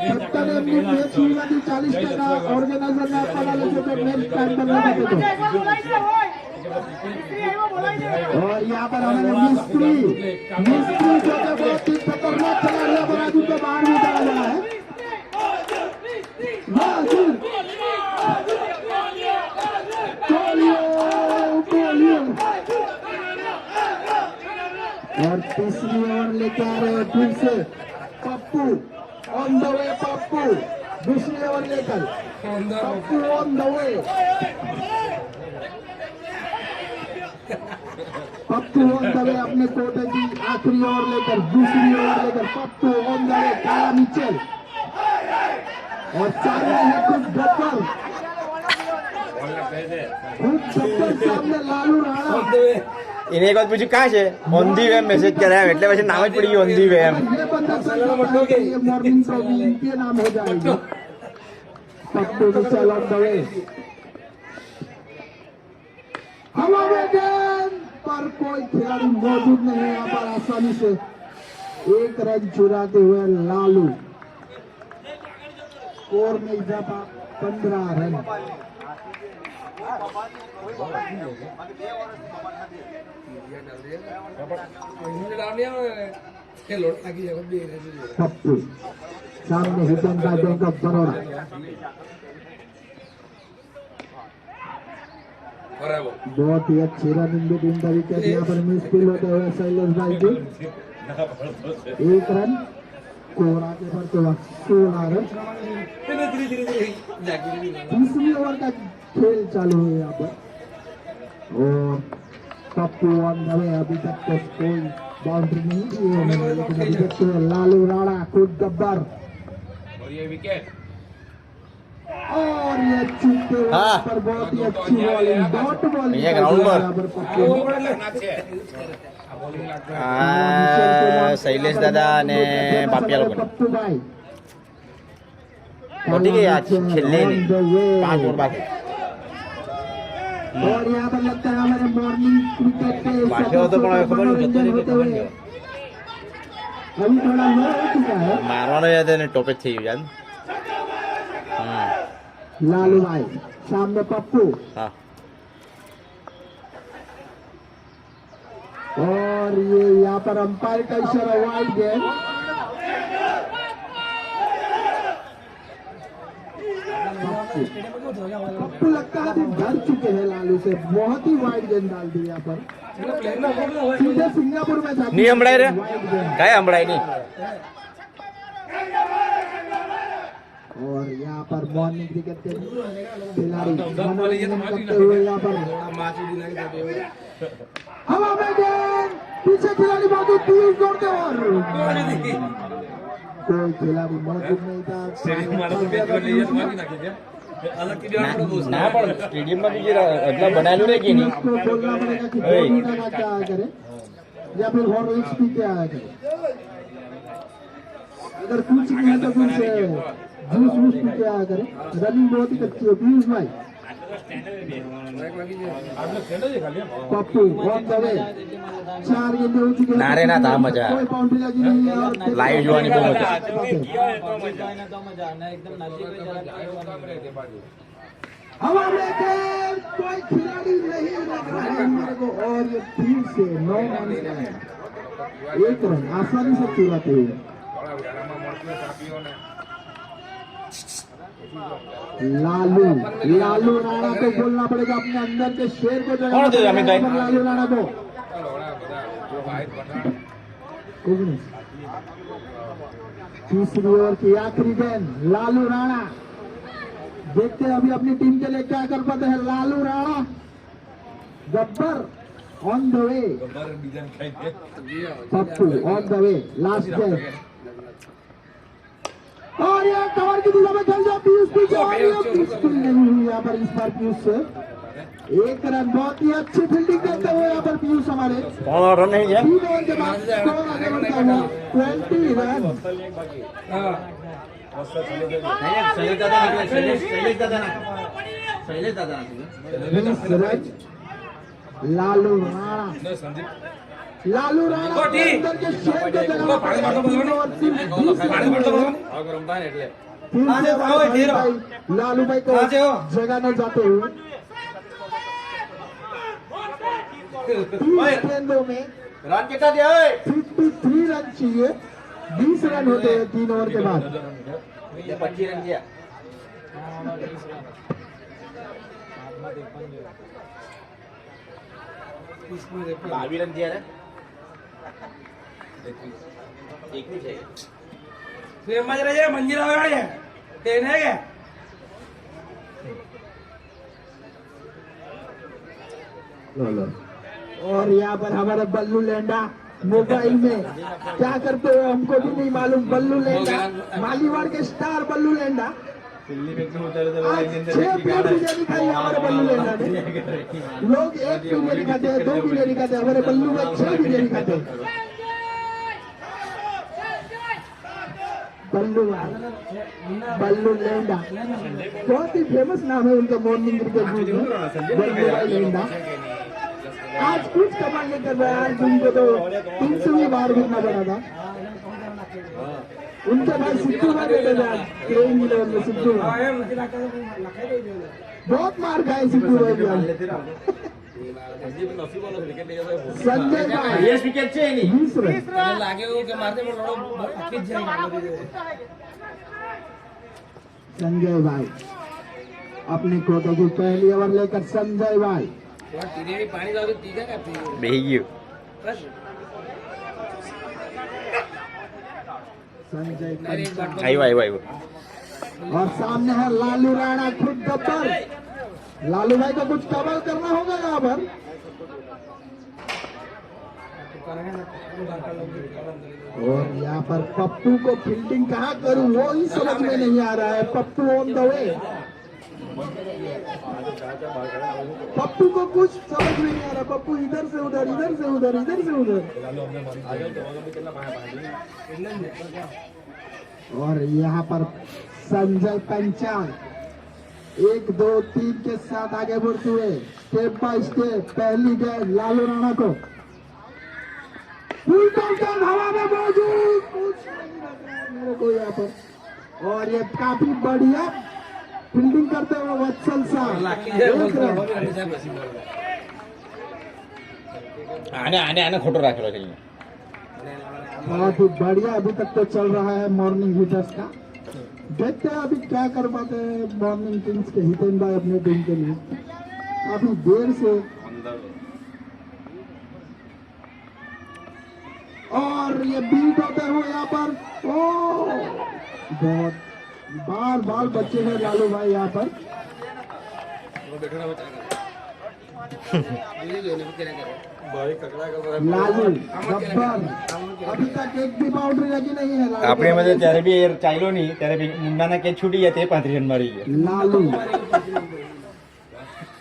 कैप्टन एमनी मैच हुई थी 40% ऑर्गेनाइजर ने आपका लेके मैच टाइम पर लगा देते और यहाँ पर हमारे मिस्त्री जो कि बहुत ही खतरनाक खिलाड़ी है बराजू को बाहर भी डाला गया है। और तीसरी ओवर लेके आ रहे हैं फिर से Pappu on the way. Pappu दूसरी ओवर लेकर Pappu on the way. Pappu on the way अपने कोटे की आखिरी ओवर लेकर दूसरी ओवर लेकर पप्पू ऑन द वे। काला मिचेल और सामने है कुछ गब्बर सामने लालू राणा। એને એક વાત પૂછ્યું કાં છે ઓન ધી વે મેસેજ કરાયા એટલે પછી નામ જ પડી ગયું ઓન ધી વે એમ। ये बंदा ये मॉर्निंग ट्रॉफी इनके नाम हो जाएगी। Pappu Mitchell on the way. हवा में गेंद पर कोई खिलाड़ी मौजूद नहीं है। यहाँ पर आसानी से 1 रन चुराते हुए लालू स्कोर में इजाफा 15 रन। पप्पू सामने हितेन भाई बैंक ऑफ बड़ौदा बहुत ही अच्छी रनिंग बिटवीन द विकेट। यहाँ पर मिस फील्ड होते हुए शैलेश भाई की 1 रन स्कोर आगे बढ़ते हुआ 16 रन। तीसरी ओवर का खेल चालू है यहाँ पर और पप्पू ऑन द वे। अभी तक तो कोई बाउंड्री नहीं दी उन्होंने, लेकिन अभी देखते हैं लालू राणा खुद गब्बर और ये विकेट और ये चुके हाँ। पर बहुत ही अच्छी बॉलिंग, डॉट बॉलिंग ये ग्राउंड पर। यहाँ पर पप्पू। આ બોલિંગ લાગતો શૈલેષ દાદા અને બાપિયા લોકો पप्पू भाई પહોંચી ગઈ આ છેલ્લે 5 ઓવર બાકી और यहाँ पर लगता है हमारे मॉर्निंग क्रिकेट के बाकी हो तो પણ હવે ખબર નહીં, જતો मनोरंजन રહ્યો होते તો हुए अभी थोड़ा लो हो चुका है। મારવાનો યાદ એને ટોપેજ થઈ ગયું યાદ लालू भाई सामने पप्पू હા और ये यहाँ पर अंपायर का इशारा वाइड गेम। पप्पू लगता है कि डर चुके हैं लालू से, बहुत ही वाइड गेंद डाल दी यहाँ पर, सीधे सिंगापुर में जाती નહીં સંભળાય રે वाइड गेंद। કાંઈ સંભળાય નહીં और यहाँ पर मॉर्निंग क्रिकेट के खिलाड़ी मनोरंजन करते हुए यहाँ पर हवा में गेंद, पीछे खिलाड़ी मौजूद, पीयूष दौड़ते और कोई खिलाड़ी मौजूद नहीं था। ના પણ સ્ટેડિયમમાં બી જે અગલા બનાવેલું ને કે નહીં उसको बोलना पड़ेगा कि ओए। गोली लगा के आया करे या फिर हॉर्लिक्स पी के आया करे, अगर कुछ नहीं है तो फिर से जूस वूस पी के आया करे। रनिंग बहुत ही अच्छी है पीयूष भाई। पप्पू ऑन द वे, 4 गेंदें हो चुकी हैं। ना रे ना, था मजा। कोई बाउंड्री लगी नहीं है और લાઈવ જોવાની બહુ મજા हवा में गेंद, कोई खिलाड़ी नहीं लग रहा है हमारे को और ये फिर से 9 रन से 1 रन आसानी से चुराते हुए। થોડા વેળામાં મળતું હોય તાપીઓ ને लालू लालू राणा को बोलना पड़ेगा अपने अंदर के शेर को जो कौन दे अमित भाई? लालू राणा को લોડા બધા વાહિદ પઠાણ तीसरी ओवर की आखिरी गेंद लालू राणा, देखते हैं अभी अपनी टीम के लिए क्या कर पाते हैं। Lalu Rana Gabbar on the way, Pappu on the way, last गेंद और ये कवर की दिशा में खेल जाए पीयूष पीछे और ये बिल्कुल नहीं हुई यहाँ पर इस बार पीयूष से 1 रन। बहुत ही अच्छी फील्डिंग करते हुए यहाँ पर पीयूष हमारे 3 रन नहीं है 3 ओवर के बाद स्कोर आगे बढ़ता हुआ 20 रन। શૈલેષ દાદા નીકળે શૈલેષ દાદા ના શૈલેષ દાદા ના 20 रन लालू राणा, लालू राणा के अंदर के शेर को जगह पानी मारतो बोलो और सिर्फ 20 પાણી પડતો બોલો હવે રમતા ને એટલે फिर से लालू भाई को जगाने जाते हुए 30 गेंदों में રન કેટલા થયા ઓય 53 रन चाहिए, 20 रन होते हैं 3 ओवर के बाद। 25 રન થયા 22 રન થયા ને 21 છે પ્રેમમાં જ રહે મંજીર આવે વાળી તેને કે और यहाँ पर हमारे बल्लू लेंडा मोबाइल में क्या करते हुए हमको भी नहीं मालूम। बल्लू लेंडा मालीवाड़ के स्टार बल्लू लेंडा आज 6 प्लेट बिरयानी खाई हमारे बल्लू लेंडा ने। लोग 1 बिरयानी खाते हैं, 2 बिरयानी खाते हैं, हमारे बल्लू में 6 बिरयानी खाते हैं। बल्लू लेंडा बहुत ही फेमस नाम है उनका मॉर्निंग क्रिकेट में, बल्लू लेंडा। आज कुछ कमाल नहीं कर रहा है, आज उनको तो 300वीं बार गिरना पड़ा था। उनके भाई सिद्धू भाई बैठे थे आज प्लेइंग इलेवन में। सिद्धू भाई बहुत मार खाए सिद्धू भाई भी आज। संजय भाई 20 વિકેટ છે એની 20 रन। લાગે એવું કે મારતે પણ થોડો આખી જ જાય संजय भाई अपनी कोटों की पहली ओवर लेकर संजय भाई ટીવી પાણી લાવ તીજા કાપી બેહી ગયું संजय આવ્યો આવ્યો આવ્યો और सामने है लालू राणा खुद गब्बर। लालू भाई को कुछ कमाल करना होगा यहाँ पर। और यहाँ पर पप्पू को फील्डिंग कहाँ करूं वो ही समझ में नहीं आ रहा है। Pappu on the way, Pappu को कुछ समझ में नहीं आ रहा। पप्पू इधर से उधर, इधर से उधर, इधर से उधर। और यहाँ पर संजय पंचाल 1 2 3 के साथ आगे बढ़ते हुए स्टेप बाय स्टेप पहली गेंद लालू राणा को, फुल टॉस हवा में मौजूद, कुछ नहीं लग रहा है मेरे को यहाँ पर। और ये काफी बढ़िया फील्डिंग करते हुए वत्सल शाह, आने खोटो राखेलो છે। बहुत ही बढ़िया अभी तक तो चल रहा है मॉर्निंग हीटर्स का। देखते हैं अभी क्या कर पाते हैं मॉर्निंग किंग्स के हितेन भाई अपने टीम के लिए। काफी देर से और ये बीट होते हुए यहाँ पर ओ बहुत बार बच्चे हैं लालू भाई यहाँ पर। लालू गब्बर अभी तक एक भी बाउंड्री लगी नहीं है। આપણે મધે ત્યારે બી એર ચાલ્યો નહીં, ત્યારે બી મુંડાના કેચ છૂટી ગયા, તે 35 રન મારી ગયા। लालू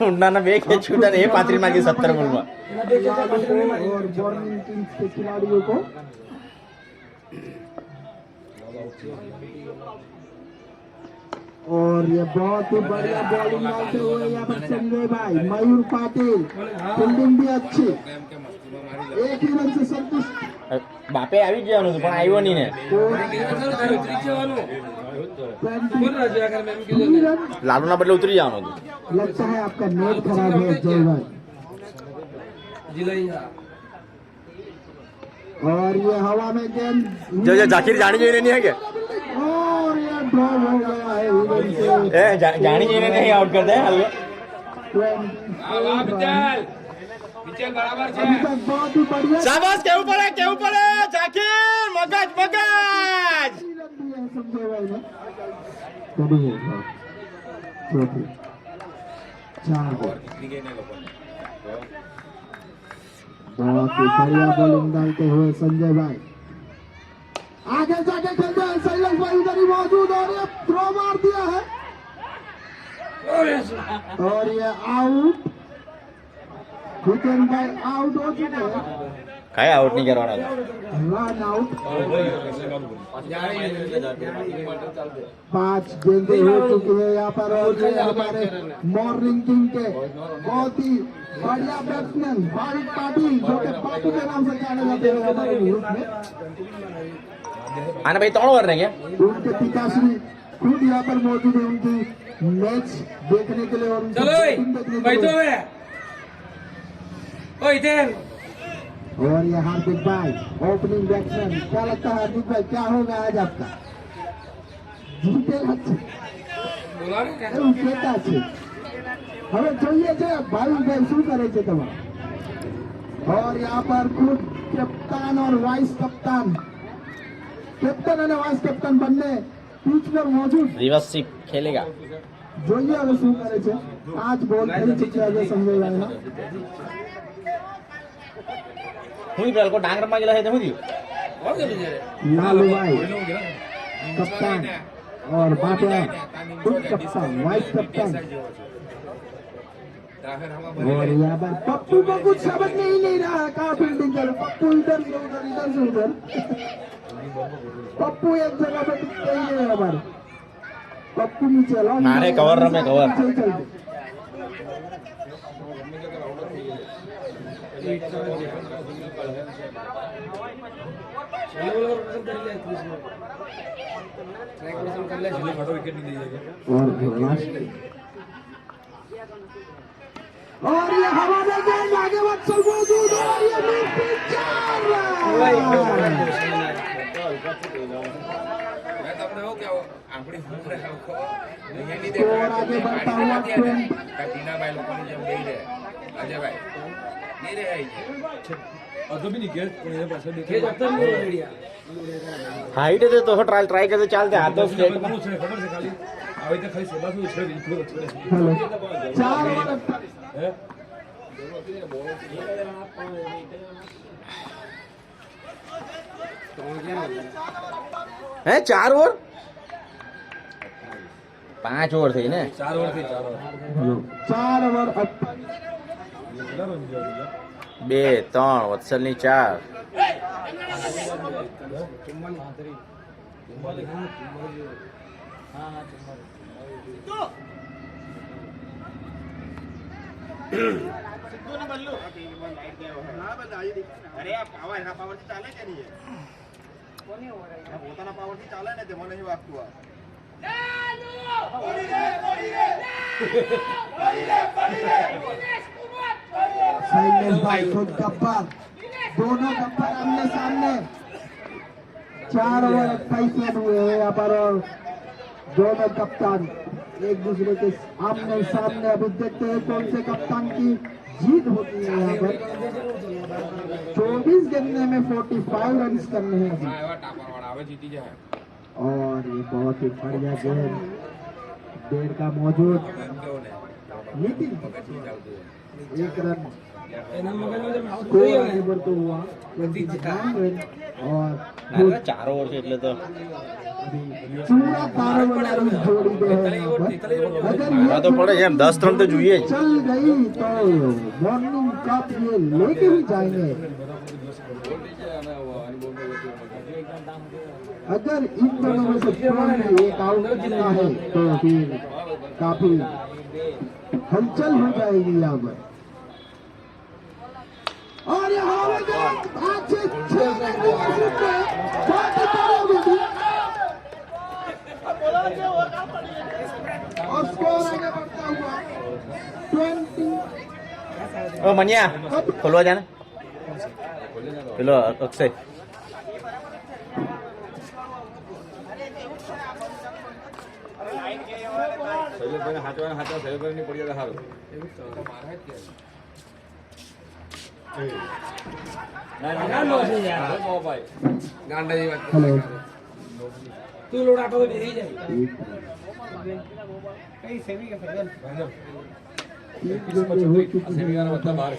મુંડાના 2 કેચ છૂટા ને એ 35 મારી 70 બોલમાં। और मॉर्निंग किंग्स के खिलाड़ियों को और ये बहुत ही बढ़िया बॉलिंग डालते हुए यहाँ पर संजय भाई, मयूर पाटिल फील्डिंग भी अच्छी, एक ही रन से संतुष्ट। બાપે આવી જવાનું હતું પણ આવ્યો નહીં ને। લાલુના બદલે ઉતરી જવાનું હતું। लगता है आपका नेट खराब है जय भाई। और ये हवा में गेंद જો જાકીર જાણી જોઈને નહીં હે કે और ये ड्रॉप हो गया है इधर से। એ જાણી જોઈને નહીં આઉટ કરતા હે હલવે। 24 વિચલ બરાબર છે। अभी तक बहुत ही बढ़िया શાબાશ, કેવું પડે જાકીર, મગજ મગજ। संजय भाई ने कभी चौथी 4 बॉल। बहुत ही बढ़िया बॉलिंग डालते हुए संजय भाई आगे जाके खेलते हैं। शैलेश भाई उधर ही मौजूद और ये थ्रो मार दिया है और ये आउट। हितेन भाई आउट हो चुके हैं। કાંઈ આઉટ નહીં કરવાનો હતો। Run out. 5 गेंदें हो चुकी है यहाँ पर और ये हमारे मॉर्निंग किंग के बहुत ही बढ़िया बैट्समैन भारत पाटिल जो कि पापू के नाम से जाने जाते हैं हमारे ग्रुप में। આને ભાઈ 3 ઓવર ને क्या? उनके पिताश्री खुद यहाँ पर मौजूद है उनकी मैच देखने के लिए और उनकी चलो बैटिंग देखने के लिए। और ये हार्दिक भाई ओपनिंग बैट्समैन, क्या लगता है हार्दिक भाई क्या होगा आज आपका? जीतेगा એવું કહેતા છે। હવે જોઈએ છે ભાવિકભાઈ શું કરે છે તમારે। और यहाँ पर खुद कैप्टन और वाइस कप्तान, कैप्टन और वाइस कप्तान બંને पिच पर मौजूद। રિવર્સ ખેલેગા। જોઈએ હવે શું કરે છે। 5 બોલ ખેલી ચૂક્યા છે સંજય ભાઈના। હું પેલો કો ડાંગર માં ગયેલા છે તો હું થયું? लालू भाई कप्तान और बाटिया खुद कप्तान वाइस कप्तान। और यहाँ पर पप्पू को कुछ समझ में ही नहीं रहा है कहाँ फील्डिंग करो। पप्पू इधर से उधर, इधर से उधर। पप्पू एक जगह पे टिकते ही नहीं हमारे। पप्पू नीचे मारे कवर रमे कवर। और ये हवा में गेंद आगे वत्सल मौजूद और ये मिड 4 મેં તમને એવું કે આપણી ઉંમરે આખો અહીંયાની स्कोर आगे बढ़ता हुआ 20। ટીનાભાઈ લોકોની જેમ બેહી રહે અજયભાઈ નહીં રહે અહીં અધો બી નહીં ગેસ પણ એ પાછળ દેખે હાઈટ છે તો ટ્રાય કરતો ચાલતે આ તો ફ્લેટ માં છે ખબર છે ખાલી આવી તો ખાલી સેવા શું છે રીતો છે हेलो 4 ओवर હે હે 4 ઓવર 5 ઓવર થઈ ને 4 ओवर थी 4 ओवर 4 ओवर 2 3 વત્સલની 4 અરે આ પાવર એના પાવરથી ચાલે કે નહીં પોતાના પાવરથી ચાલે ને તે મને નહીં વાગતું આ शैलेश भाई खुद गब्बर दोनों गब्बर आमने सामने 4 ओवर 28 रन हुए हैं यहाँ पर और दोनों कप्तान एक दूसरे के आमने सामने अभी देखते हैं कौन से कप्तान की जीत होती है यहाँ पर 24 गेंदे में 45 रन करने हैं अभी એવા ટાપર વાળા હવે જીતી જાય और ये बहुत ही बढ़िया गेंद देर का मौजूद नितिन एक रन स्कोर आगे बढ़ते हुआ 29 रन और 4 ઓવર છે એટલે તો पूरा 12 वाला रन जोड़ी दे है यहाँ पर अगर ये તો પડે છે એમ 10 રન તો જોઈએ જ चल गई तो मॉर्निंग कप ये लेके ही जाएंगे अगर इन दोनों में से कोई एक आउट होता है तो फिर काफी हलचल हो जाएगी यहाँ पर और यहाँ अच्छे 6 रन की कोशिश में बहुत ही बड़ी होगी और स्कोर आगे बढ़ता हुआ 20 ઓ મનિયા ખોલવા જાને પેલો અક્ષય શૈલેષભાઈને હાચવાના શૈલેષભાઈની પડી જાય સારું ગાંડા જેવી વાત हेलो તું લોડ આટો તો બેહી જાય एक गेंद हो चुकी है यहाँ બધા બહાર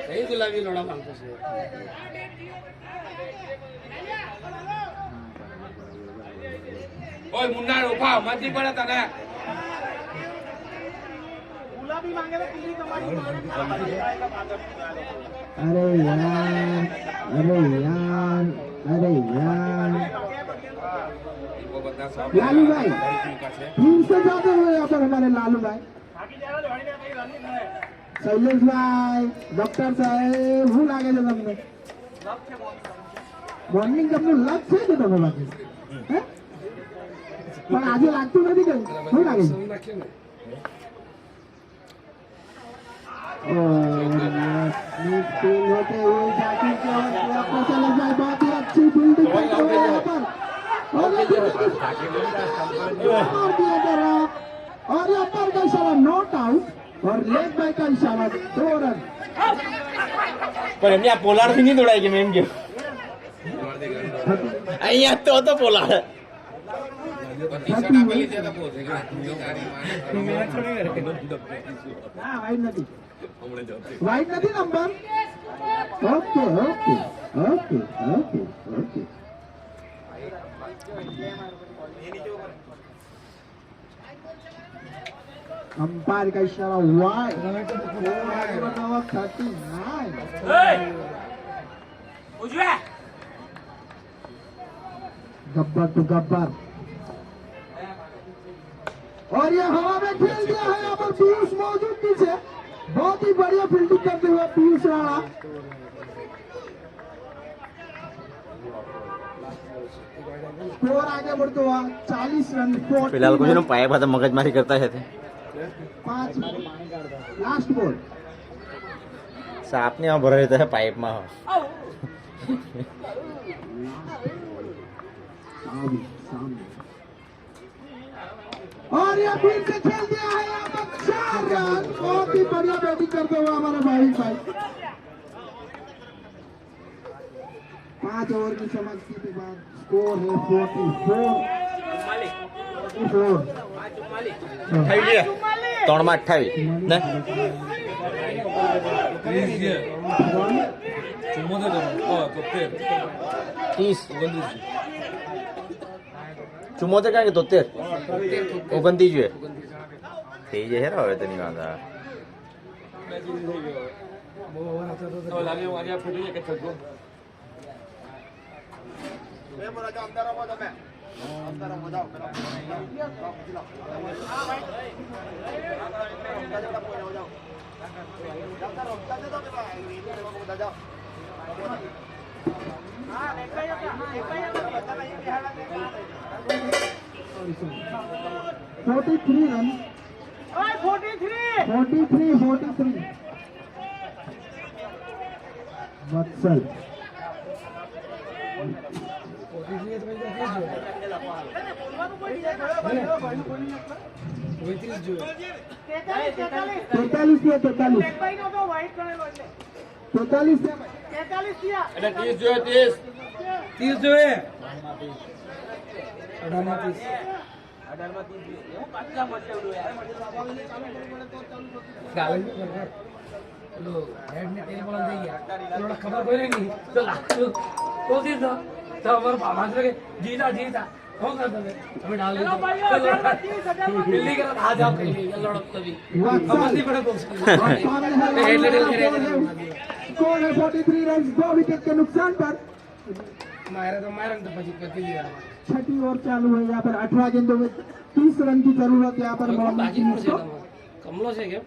સહી ગુલાબી લોડા માંગતો છે ઓય મુન્ના ઉભા મતી પડે તને अरे यार अरे यार अरे यार वो બધા सब लालू भाई फिर से जाते हुए यहाँ पर हमारे लालू भाई शैलेश भाई डॉक्टर साहेब भूल आगे थे तुमने मॉर्निंग जब लग છે કે તમે બાકી પણ આજે લાગતું નથી કઈ શું લાગે છે होते हुए जाती के आपको चले जाए बहुत ही अच्छी फील्डिंग करते हुए यहाँ पर और यहाँ पर का इशारा नॉट आउट और लेग बाय का इशारा 2 रन પણ એમને આ પોલાર થી નહીં દોડાય કે મેં એમ કે અહીંયા તો પોલાર ટી-શર્ટ આપેલી છે તો પહોંચે કે हाँ वाइड नहीं वाइड नहीं number okay okay okay okay okay umpire का इशारा वाइड 39 गब्बर टू गब्बर और ये हवा में खेल दिया है यहाँ पर पीयूष मौजूद पीछे बहुत ही बढ़िया फील्डिंग करते हुए पीयूष राणा स्कोर आगे बढ़ते हुआ 40 रन પેલા લોકો છે પાયા પાસે મગજમારી કરતા છે 5 लास्ट बॉल સાપ ને ભરાઈ જતા છે પાઇપ માં और ये फिर से खेल दिया है यहाँ पर 4 रन बहुत ही बढ़िया बैटिंग करते हुए हमारे भाई 5 ओवर की समाप्ति के बाद स्कोर है 44 ત્રણમાં 28 ને 30 74 કાંઈ 73 29 જોઈએ થઈ જાય હેરા હવે તેની વાત આ લાગે વાગ્યા ફૂટી જાય કે થકો रन 43 वत्सल तैतालीस એટલે 30 જોઈએ 30 જોઈએ ખબર કોઈ નહીં તો લાગતું તો દીધો તો અમારો બાબા જીતા જીતા શું કરતો તમે ડાલ દિલ્હી કરા આ જાવ લડત તभी અમરથી પડે स्कोर है 43 रन 2 विकेट के नुकसान पर મારે તો પછી પતી ગયા छठी ओवर चालू है यहाँ पर 18 गेंदों में 30 रन की जरूरत है यहाँ पर બાકી કમલો છે કેમ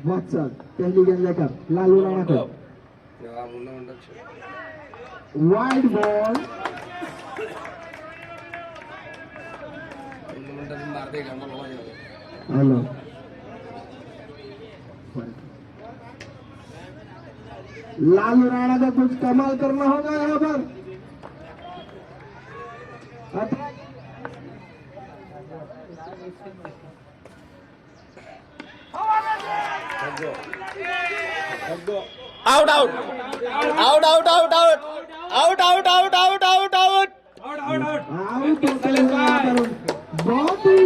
वत्सल पहली गेंद लेकर लालू राणा को wide ball hello Lalu Rana का कुछ कमाल करना होगा यहाँ पर out out out out out out out out out out out out बहुत ही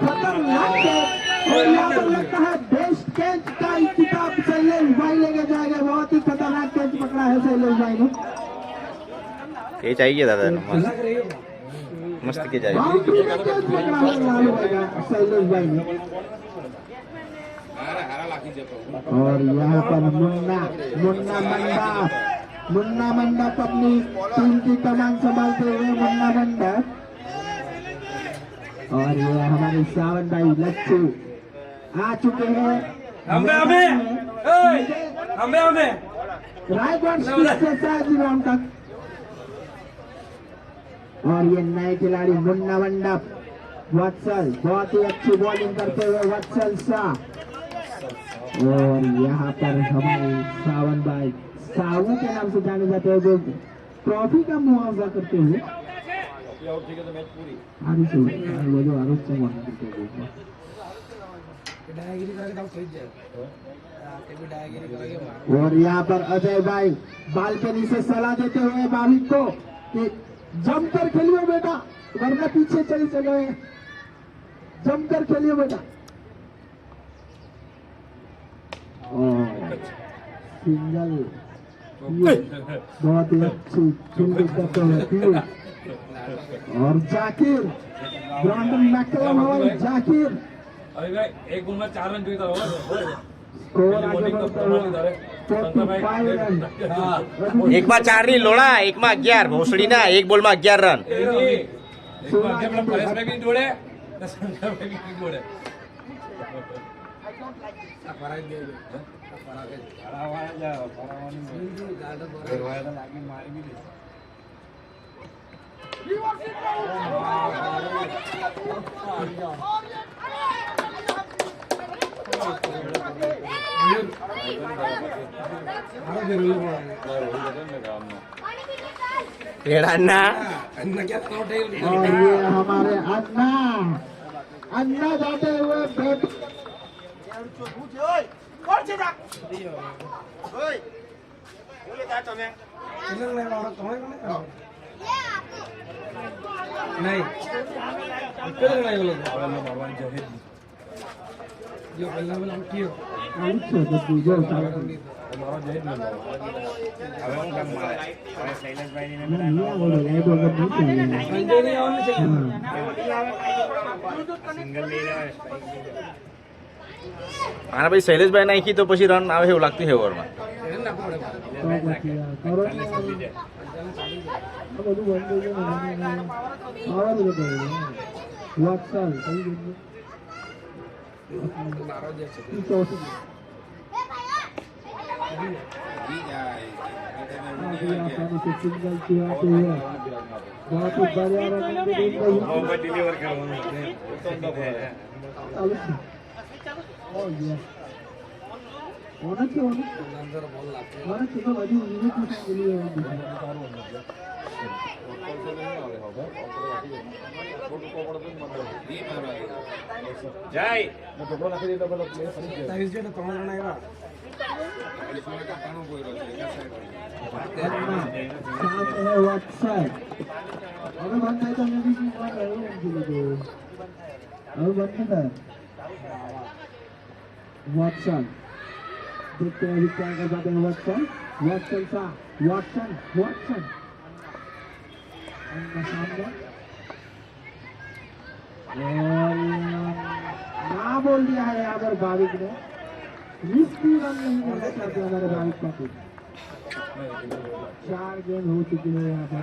खतरनाक कैच और यहाँ पर लगता है बेस्ट कैच का खिताब शैलेश भाई लेके जाएगा। बहुत ही खतरनाक कैच पकड़ा है शैलेश भाई ने। ये चाहिए दादा मस्त के चाहिए बाउंड्री का कैच पकड़ा है लालू भाई का शैलेश भाई ने। और यहाँ पर मुन्ना मंडप अपनी टीम की कमान संभालते हुए मुन्ना मंडप। और ये हमारे सावन भाई लच्छू आ चुके हैं रायगढ़ से 7 राउंड तक। और ये नए खिलाड़ी मुन्ना मंडप वत्सल बहुत ही अच्छी बॉलिंग करते हुए वत्सल शाह। और यहाँ पर हमारे सावन भाई सावू के नाम से जाने जाते हैं जो ट्रॉफी का मुआवजा करते हुए और यहाँ पर अजय भाई बालकनी से सलाह देते हुए भाविक को कि जमकर खेलियो बेटा वरना पीछे चले चले जमकर खेलियो बेटा। सिंगल बहुत ही अच्छी फील्डिंग करते हुए और जाकिर ब्रांडन मैकलम जाकिर अरे भाई एक बॉल में 4 रन जोईता होगा स्कोर आगे बढ़ता हुआ 45 रन। एक में 4 नहीं लोड़ा एक में 11 भोसड़ी ना एक बॉल में 11 रन परेश में भी जोड़े संजय में भी जोड़े अन्ना और ये हमारे अन्ना जाते हुए बैट नहीं वाला कौन है नहीं किधर नहीं बोलो बाबा जहेद जो पहला वाला कियो अच्छा तो पूजा उतार મારો જય જ નંબર હવે હું કામ મારે હવે શૈલેષભાઈ ને ये बोलो ये तो अगर नहीं चाहिए संजय ने और से સિંગલ લઈ લેવાય આના પછી શૈલેષભાઈ નાખી તો પછી રન આવે એવું લાગતું છે ઓવરમાં तो बचिया करो अब બધું બંધ થઈ ગયું આવા બધું કર્યું વોટસન કઈ ગયું मारो जैसे ચોથી ઈ જાય अभी आसानी से सिंगल की आते हुए बहुत ही बढ़िया रन नहीं ઓવર ડિલિવર કરવાનું છે Oh yeah. होना चाहिए अंदर बॉल लाते होना चाहिए वही यूनिट में मिली है જય तावीस जो कौन रन आएगा साथ है व्हाट्सएप अभी बंद है तो मैं भी मान रहा हूँ अभी बंद है व्हाट्सएप देखते हैं अभी क्या कर पाते हैं व्हाट्सएप व्हाट्सएप सामने ना बोल दिया है यहाँ पर भाविक ने रिस्की रन नहीं करना चाहते हमारे भाविक का 4 गेंद हो चुकी है यहाँ पर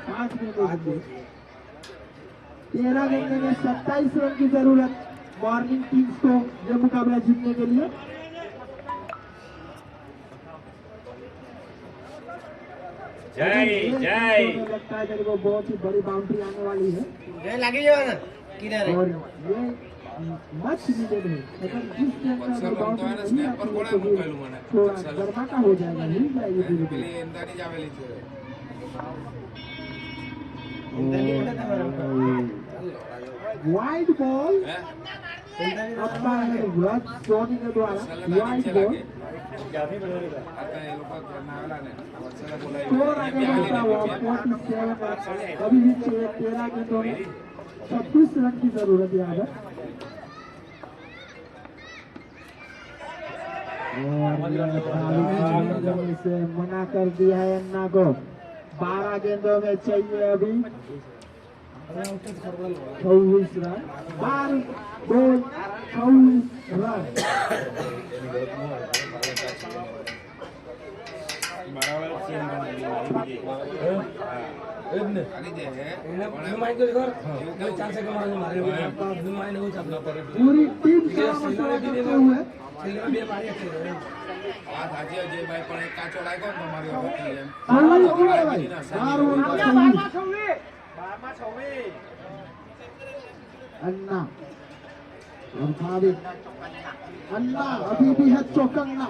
5 गेंद हो चुकी है 13 गेंद में 27 रन की जरूरत मॉर्निंग टीम्स को ये मुकाबला जीतने के लिए જય જય लगता है मेरे को बहुत ही बड़ी बाउंड्री आने वाली है लगी जो है ना किधर और ये मच नीडेड है अगर जिस गेंद में बाउंड्री नहीं आती है तो ये थोड़ा गरमाटा हो जाएगा हिल जाएगी धीरे धीरे પેલી એંદાની જ આવેલી છે वाइड बॉल अंपायर व्रत सोनी के द्वारा वाइड बॉल आता એ લોકો ઘરના આવેલા ને વચ્ચેના બોલાવી स्कोर आगे बढ़ता हुआ 47 अभी भी 13 गेंदों में 26 रन की जरूरत है यहाँ पर से मना कर दिया है अन्ना को 12 गेंदों में चाहिए अभी 24 रन 12 गोल 24 रन બરાબર છે ખાલી દે माइंड को देखो 4 सेकंड मारे माइंड हो जाता है पूरी टीम का मशवरा करते हुए भी मारी अच्छी है આ સાચી છે ભાઈ પણ એક કાચો લાગ્યો ને તમારી વખતે એમ सही बोला भाई 12 अन्ना और भाविक अन्ना अभी भी है चौकन्ना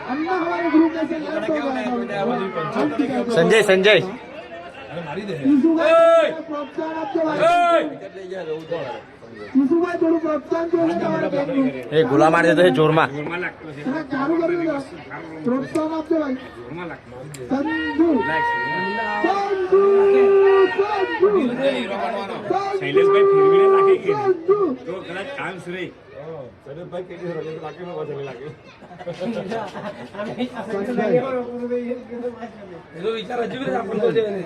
अन्ना हमारे ग्रुप में से लेफ्ट हो गया સંજય સંજય ईसु भाई प्रोत्साहन आपके भाई ईसु भाई थोड़ा प्रोत्साहन जो है हमारे गेम में એ ગુલા મારી દેતો છે જોરમાં જોરમાં લાગતો છે थोड़ा चालू कर दो प्रोत्साहन आपके भाई જોરમાં લાગતો संजू संजू હીરો બનવાનો શૈલેષભાઈ ફેરવીને નાખી કે संजू તો કદાચ ચાન્સ રહી શૈલેષભાઈ કેટલી રજે લાગે ને વધારે લાગે ये तो विचार अजीब है अपन को जो है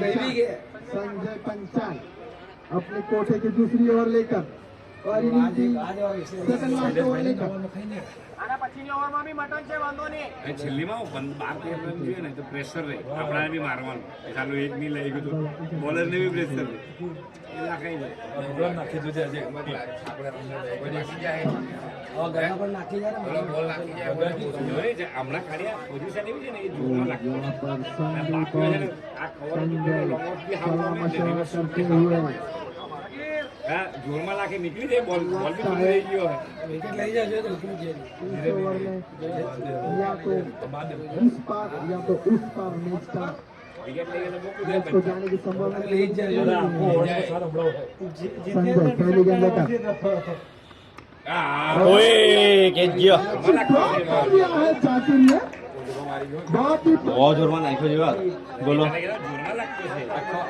गई के संजय पंचाल अपने कोठे की दूसरी ओर लेकर और इनिंग की सेकंड लास्ट ओवर लेकर અને છેલ્લીમાં બાર તેર રન જોઈએ ને તો પ્રેશર રહે આપણાને બી મારવાનું ચાલુ એક નહીં લઈ ગયું તો બોલરને બી પ્રેશર રહે એ લાખાઈ જાય નાખી દીધું છે આપણે નાખી જાય और गया पर नाखी जा બોલો બોલ નાખી જાય જોઈ છે હમણાં ખાલી પોઝિશન એવી છે ને એ જોરમાં લાગતું यहाँ पर બાકી છે ને આ ખબર संजय લોંગ બી थोड़ा હાવ मशवरा करते हुए હા જોરમાં લાખી નીકળી જાય બોલ બોલ બી દૂર રહી ગયો विकेट ले जा जो तो निकल गया इस ओवर में या तो इस पार या तो उस पार मैच का વિકેટ લઈ ગયો તો બહુ मैच को जाने की संभावना ले जा जो संजय पहली गेंद लेकर ઓય કે ગયો बहुत कर दिया है जाकिर ने बहुत ही બહુ જોરમાં નાખ્યો જેવા બોલો જોરમાં લાગતો છે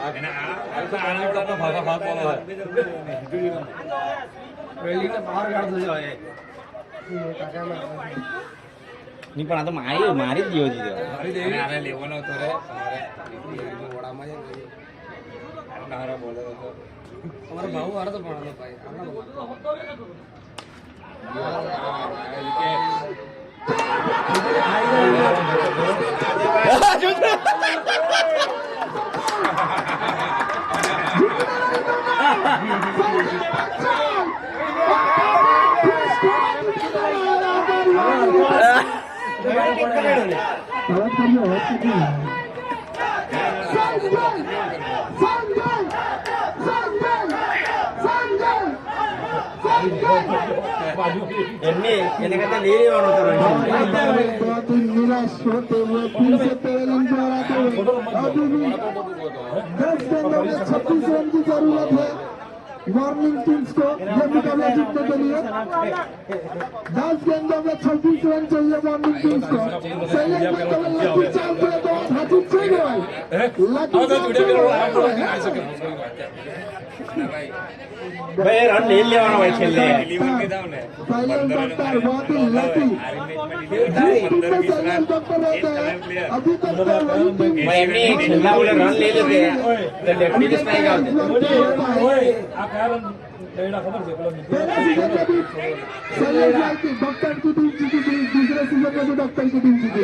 અને આના ભાગા ભાગ બોલો વેલીને બહાર કાઢતો જાય ની પણ આ તો મારી જ ગયો દીધો અને આને લેવાનો હતો રે તમારે વડામાં નારા બોલે હતો અમારો ભાવ હારો તો પણ ભાઈ એમને એને કરતા લઈ લેવાનો હતો बहुत ही निराश होते हुए फिर से पेवेलियन पर आते हुए अभी भी 10 गेंदों में 26 रन की जरूरत है मॉर्निंग टीम्स को ये मुकाबला जीतने के लिए 10 गेंदों में 26 रन चाहिए मॉर्निंग टीम्स को सही है लकी चाल पे तो हाथी चाहिए लकी ભાઈ રન લઈ લેવાનો હોય છેલ્લે पहले डॉक्टर बहुत ही लकी अभी तक तो वही टीम ભાઈ એમની છેલ્લા બોલે રન લઈ લીધે તો લેફ્ટી સ્ટ્રાઇક આવતે डॉक्टर की टीम जीती थी दूसरे सीजन में भी डॉक्टर की टीम जीती थी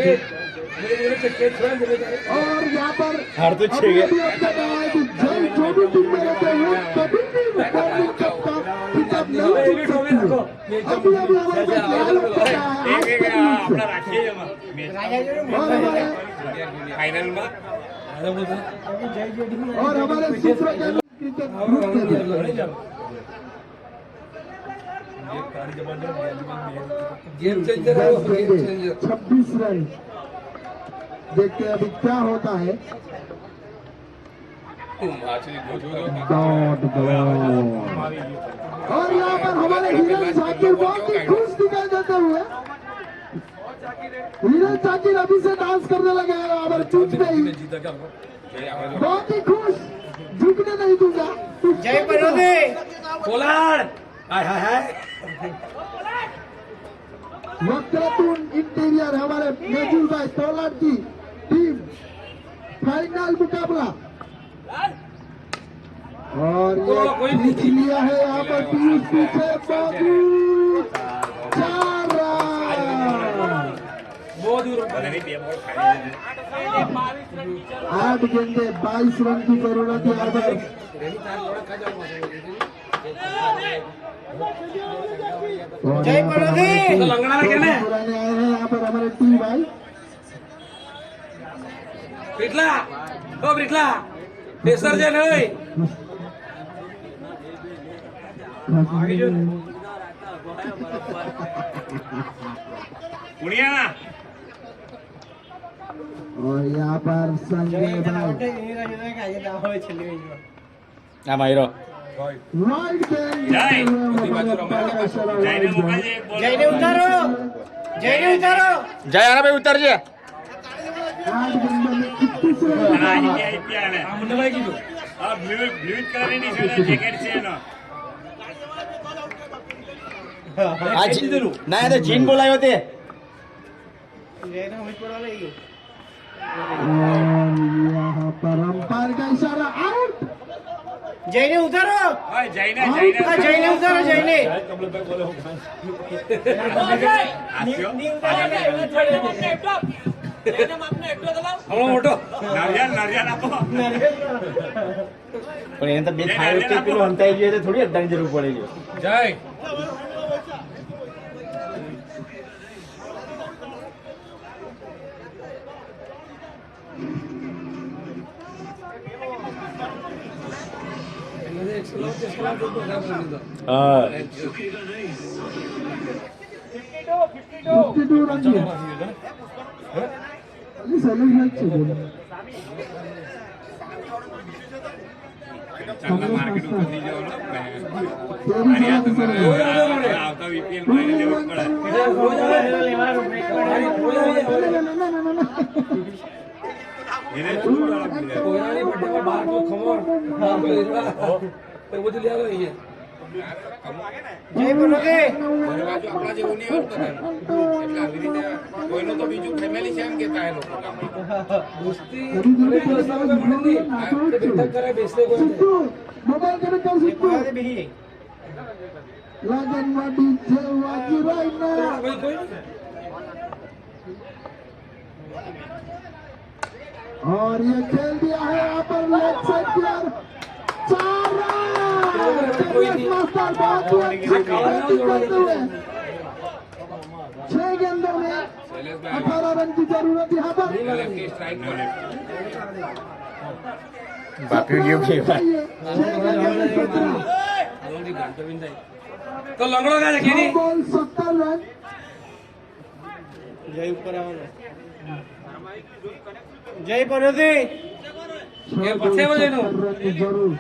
और यहाँ पर हार तो छे गए अभी अच्छा कहा है कि जय जो भी टीम में रहते हैं कभी भी रिकॉर्डिंग करता पिकअप नहीं जीत सकती अभी हमारे पास लाल होता है आज એક तक આપણા રાખીએ એમાં और हमारे ફાઇનલમાં और हमारे सूत्रों के क्रिकेट ग्रुप के लिए गेम चेंजर है वो, गेम चेंजर 26 रन देखते हैं अभी क्या होता है डॉट बॉल और यहाँ पर हमारे हिरन जाकिर बहुत ही खुश दिखाई देते हुए हिरन जाकिर अभी से डांस करने लगे हैं हमारे चूच पे ही बहुत ही खुश झुकने नहीं दूंगा जय पोलार्ड हाय हाय हाय वक्रतुंड इंटीरियर हमारे मेजूर भाई तोलाट की टीम फाइनल मुकाबला और ये जीत लिया है यहाँ पर पीयूष पीछे बाबू 4 रन बहुत दूर મને બે બોલ ખાલી 8 गेंदे 22 रन की जरूरत है यहाँ पर जय पड़ोसी लंगड़ा लगे ने पुराने आए हैं यहाँ पर हमारे टीम भाई ब्रिटला ओ ब्रिटला प्रेशर जे नहीं પુણ્યા और यहाँ पर संजय भाई આ માયરો वाइड गेंद जय। જઈને મોકલજે એક બોલ જઈને ઉતારો જય આના ભાઈ ઉતરજે 8 गेंदों में 21 रन આ IPL ને मुंडवाई की तो આ બ્લુ કલરની છે જેકેટ છે એનો આ ના એ તો જીન બોલાયો તે और यहाँ पर अंपायर का इशारा आउट जयने उतारो ઓય જઈને જઈને जयने उतारो जयने આસ્યો हमलो मोटो નારિયેલ આપો પણ એને તો બે થાય વખતે પેલું હંતાઈ ગયું એટલે થોડી અડ્ડાની જરૂર પડે છે जय હા 52 रन दिए ये सैलरी मैच चाहिए ચાલના માર્કેટ ઉપર થઈ જવાનો तेरी અને આ जगह તમારે આવતા વીપીએલ માં એને લેવું જ પડે એને શું વાળા પડી જાય કોઈરાની બર્થડે માં 12 કિલો ખમણ તો બધું લઈ આવ્યો અહીંયા જય પનોતી આપણા જેવું નહીં આવડતું એટલે આવી રીતે કોઈનો તો બીજું ફેમિલી છે એમ કેતા એ લોકો દોસ્તી અને દોસ્તાનો કોઈ મળે નહીં તે બેઠક કરે બેસલે કોઈ નહીં. मोबाइल कनेक्ट कर सकते लगन वाडी से वाजी राइना કોઈ કોઈ નહીં. और ये खेल दिया है यहाँ पर leg side player 4 run master बहुत ही अच्छी बैटिंग करते हुए 6 गेंदों में 18 रन की जरूरत यहाँ पर બાપી ગયો કે चाहिए 6 गेंदों में 17 તો લંગડો કાઢે કે નહીં बॉल 70 रन જય ઉપર આવવાનો જય પનોતી એ પછી બોલે નો जरूर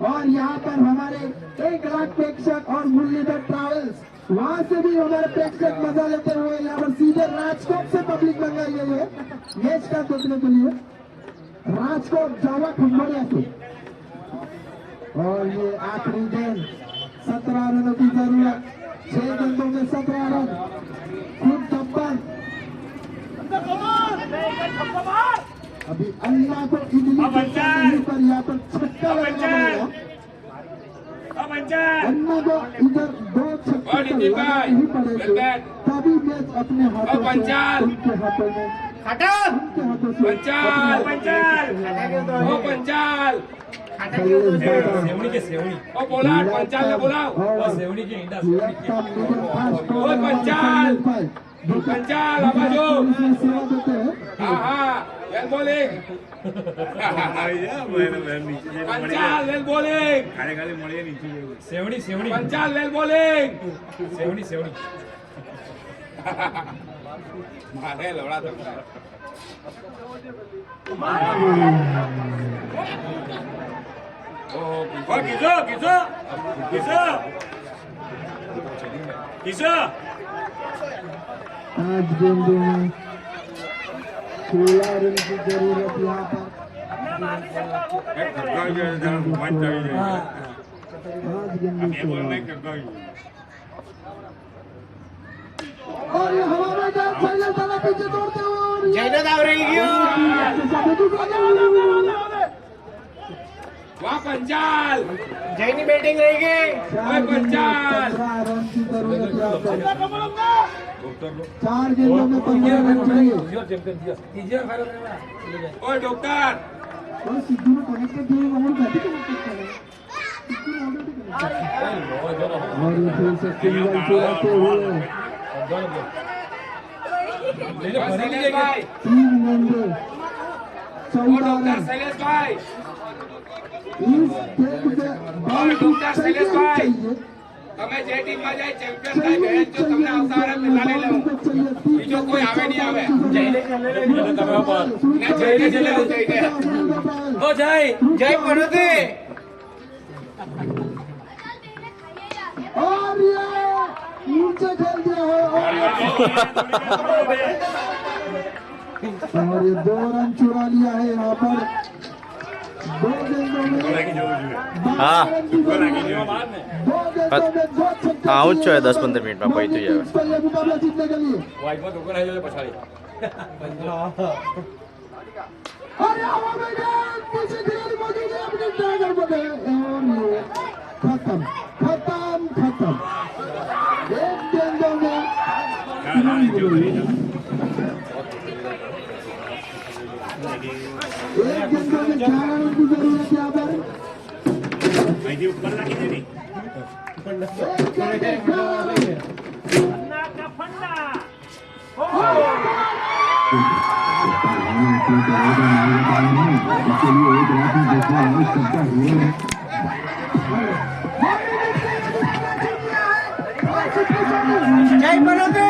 और यहाँ पर हमारे 1 लाख प्रेक्षक और मुरलीधर ट्रैवल्स वहाँ से भी हमारे प्रेक्षक मजा लेते हुए यहाँ पर सीधे राजकोट से पब्लिक मंगाई गई है मैच का देखने के लिए राजकोट जावा खंडोरिया से और ये आखिरी गेंद 17 रनों की जरूरत 6 गेंदों में 17 रन खूब टप्पर अभी अल्लाह को इडली नहीं पर यहाँ पर छक्का लगाना पड़ेगा अन्ना को इधर 2 छक्के लगाने ही पड़ेंगे तभी मैच अपने हाथों से उनके हाथों में ખાટા उनके हाथों से પંચાલ ઓ પંચાલ સેવણી કે સેવણી ઓ બોલાવ પંચાલ ને બોલાવ સેવણી કે ઈંડા ઓય પંચાલ પંચાલ આ બાજુ सेवा देते हैं હા હા વેલ બોલિંગ આવી જા મને બેન નીચે જઈને મળી પંચાલ વેલ બોલિંગ ખાલી ખાલી મળીએ નીચે જવું સેવણી સેવણી પંચાલ વેલ બોલિંગ સેવણી સેવણી મારે લવડા તમને ઓ કિસો કિસો કિસો કિસો 5 गेंदों में 16 रन की जरूरत यहाँ पर એક ગગાઈ જાય જરા મન આવી જાય 5 गेंदों એ બોલ से નહીં ગગાઈ और ये हवा में जाए पहले दाना पीछे दौड़ते हुए और ये જયનો દાવ રહી ગયો વાહ પંચાલ જયની બેટિંગ રહી ગઈ ઓય પંચાલ 15 रन की जरूरत यहाँ पर 4 गेंदों में 15 रन चाहिए તીજર ચેમ્પિયન દિયા તીજર ફાઈનલ માં ચલે જાય ઓય ડોક્ટર और सिद्धू ने कनेक्टेड दिए और बैटिंग कनेक्टेड कर और ये फिर से सिंगल चलाते हुए લેલે ફરી લઈ ગયા 3 गेंदे ઓ 14 ડોક્ટર रन શૈલેષભાઈ इस गेंद में बॉल की चाहिए ही चाहिए તમે જે ટીમમાં જાય ચેમ્પિયન થાય બેન જો તમને આવતા આવે પેલા લઈ લો બીજો કોઈ આવે નહીં આવે જયને ને જયને જયને ઓ જય જય પનોતી और ये नीचे खेल दिया है और ये 2 रन चुरा लिया है यहाँ पर 2 गेंदों में લાગી જવું જોઈએ 12 रन की जरूरत है। 2 गेंदों में 2 छक्के हाँ, उच्च है, चाहिए 10-15 मिनट में पहुंच ही जाएगा। इस पर ये मुकाबला जीतने के लिए વાઈફમાં દુકાન આવી જાય પછાડી और ये हवा में गेंद पीछे खिलाड़ी मौजूद है अपने ड्रैगन पर है और ये खत्म खत्म खत्म 1 गेंदों में લાગી જવું જોઈએ 1 गेंदों में 11 रन की जरूरत है यहाँ पर અહીંથી ઉપર લાગી દે ની 1 गेंद में 11 रन इसके लिए एक रात में देखा है सबका जय बलौदे।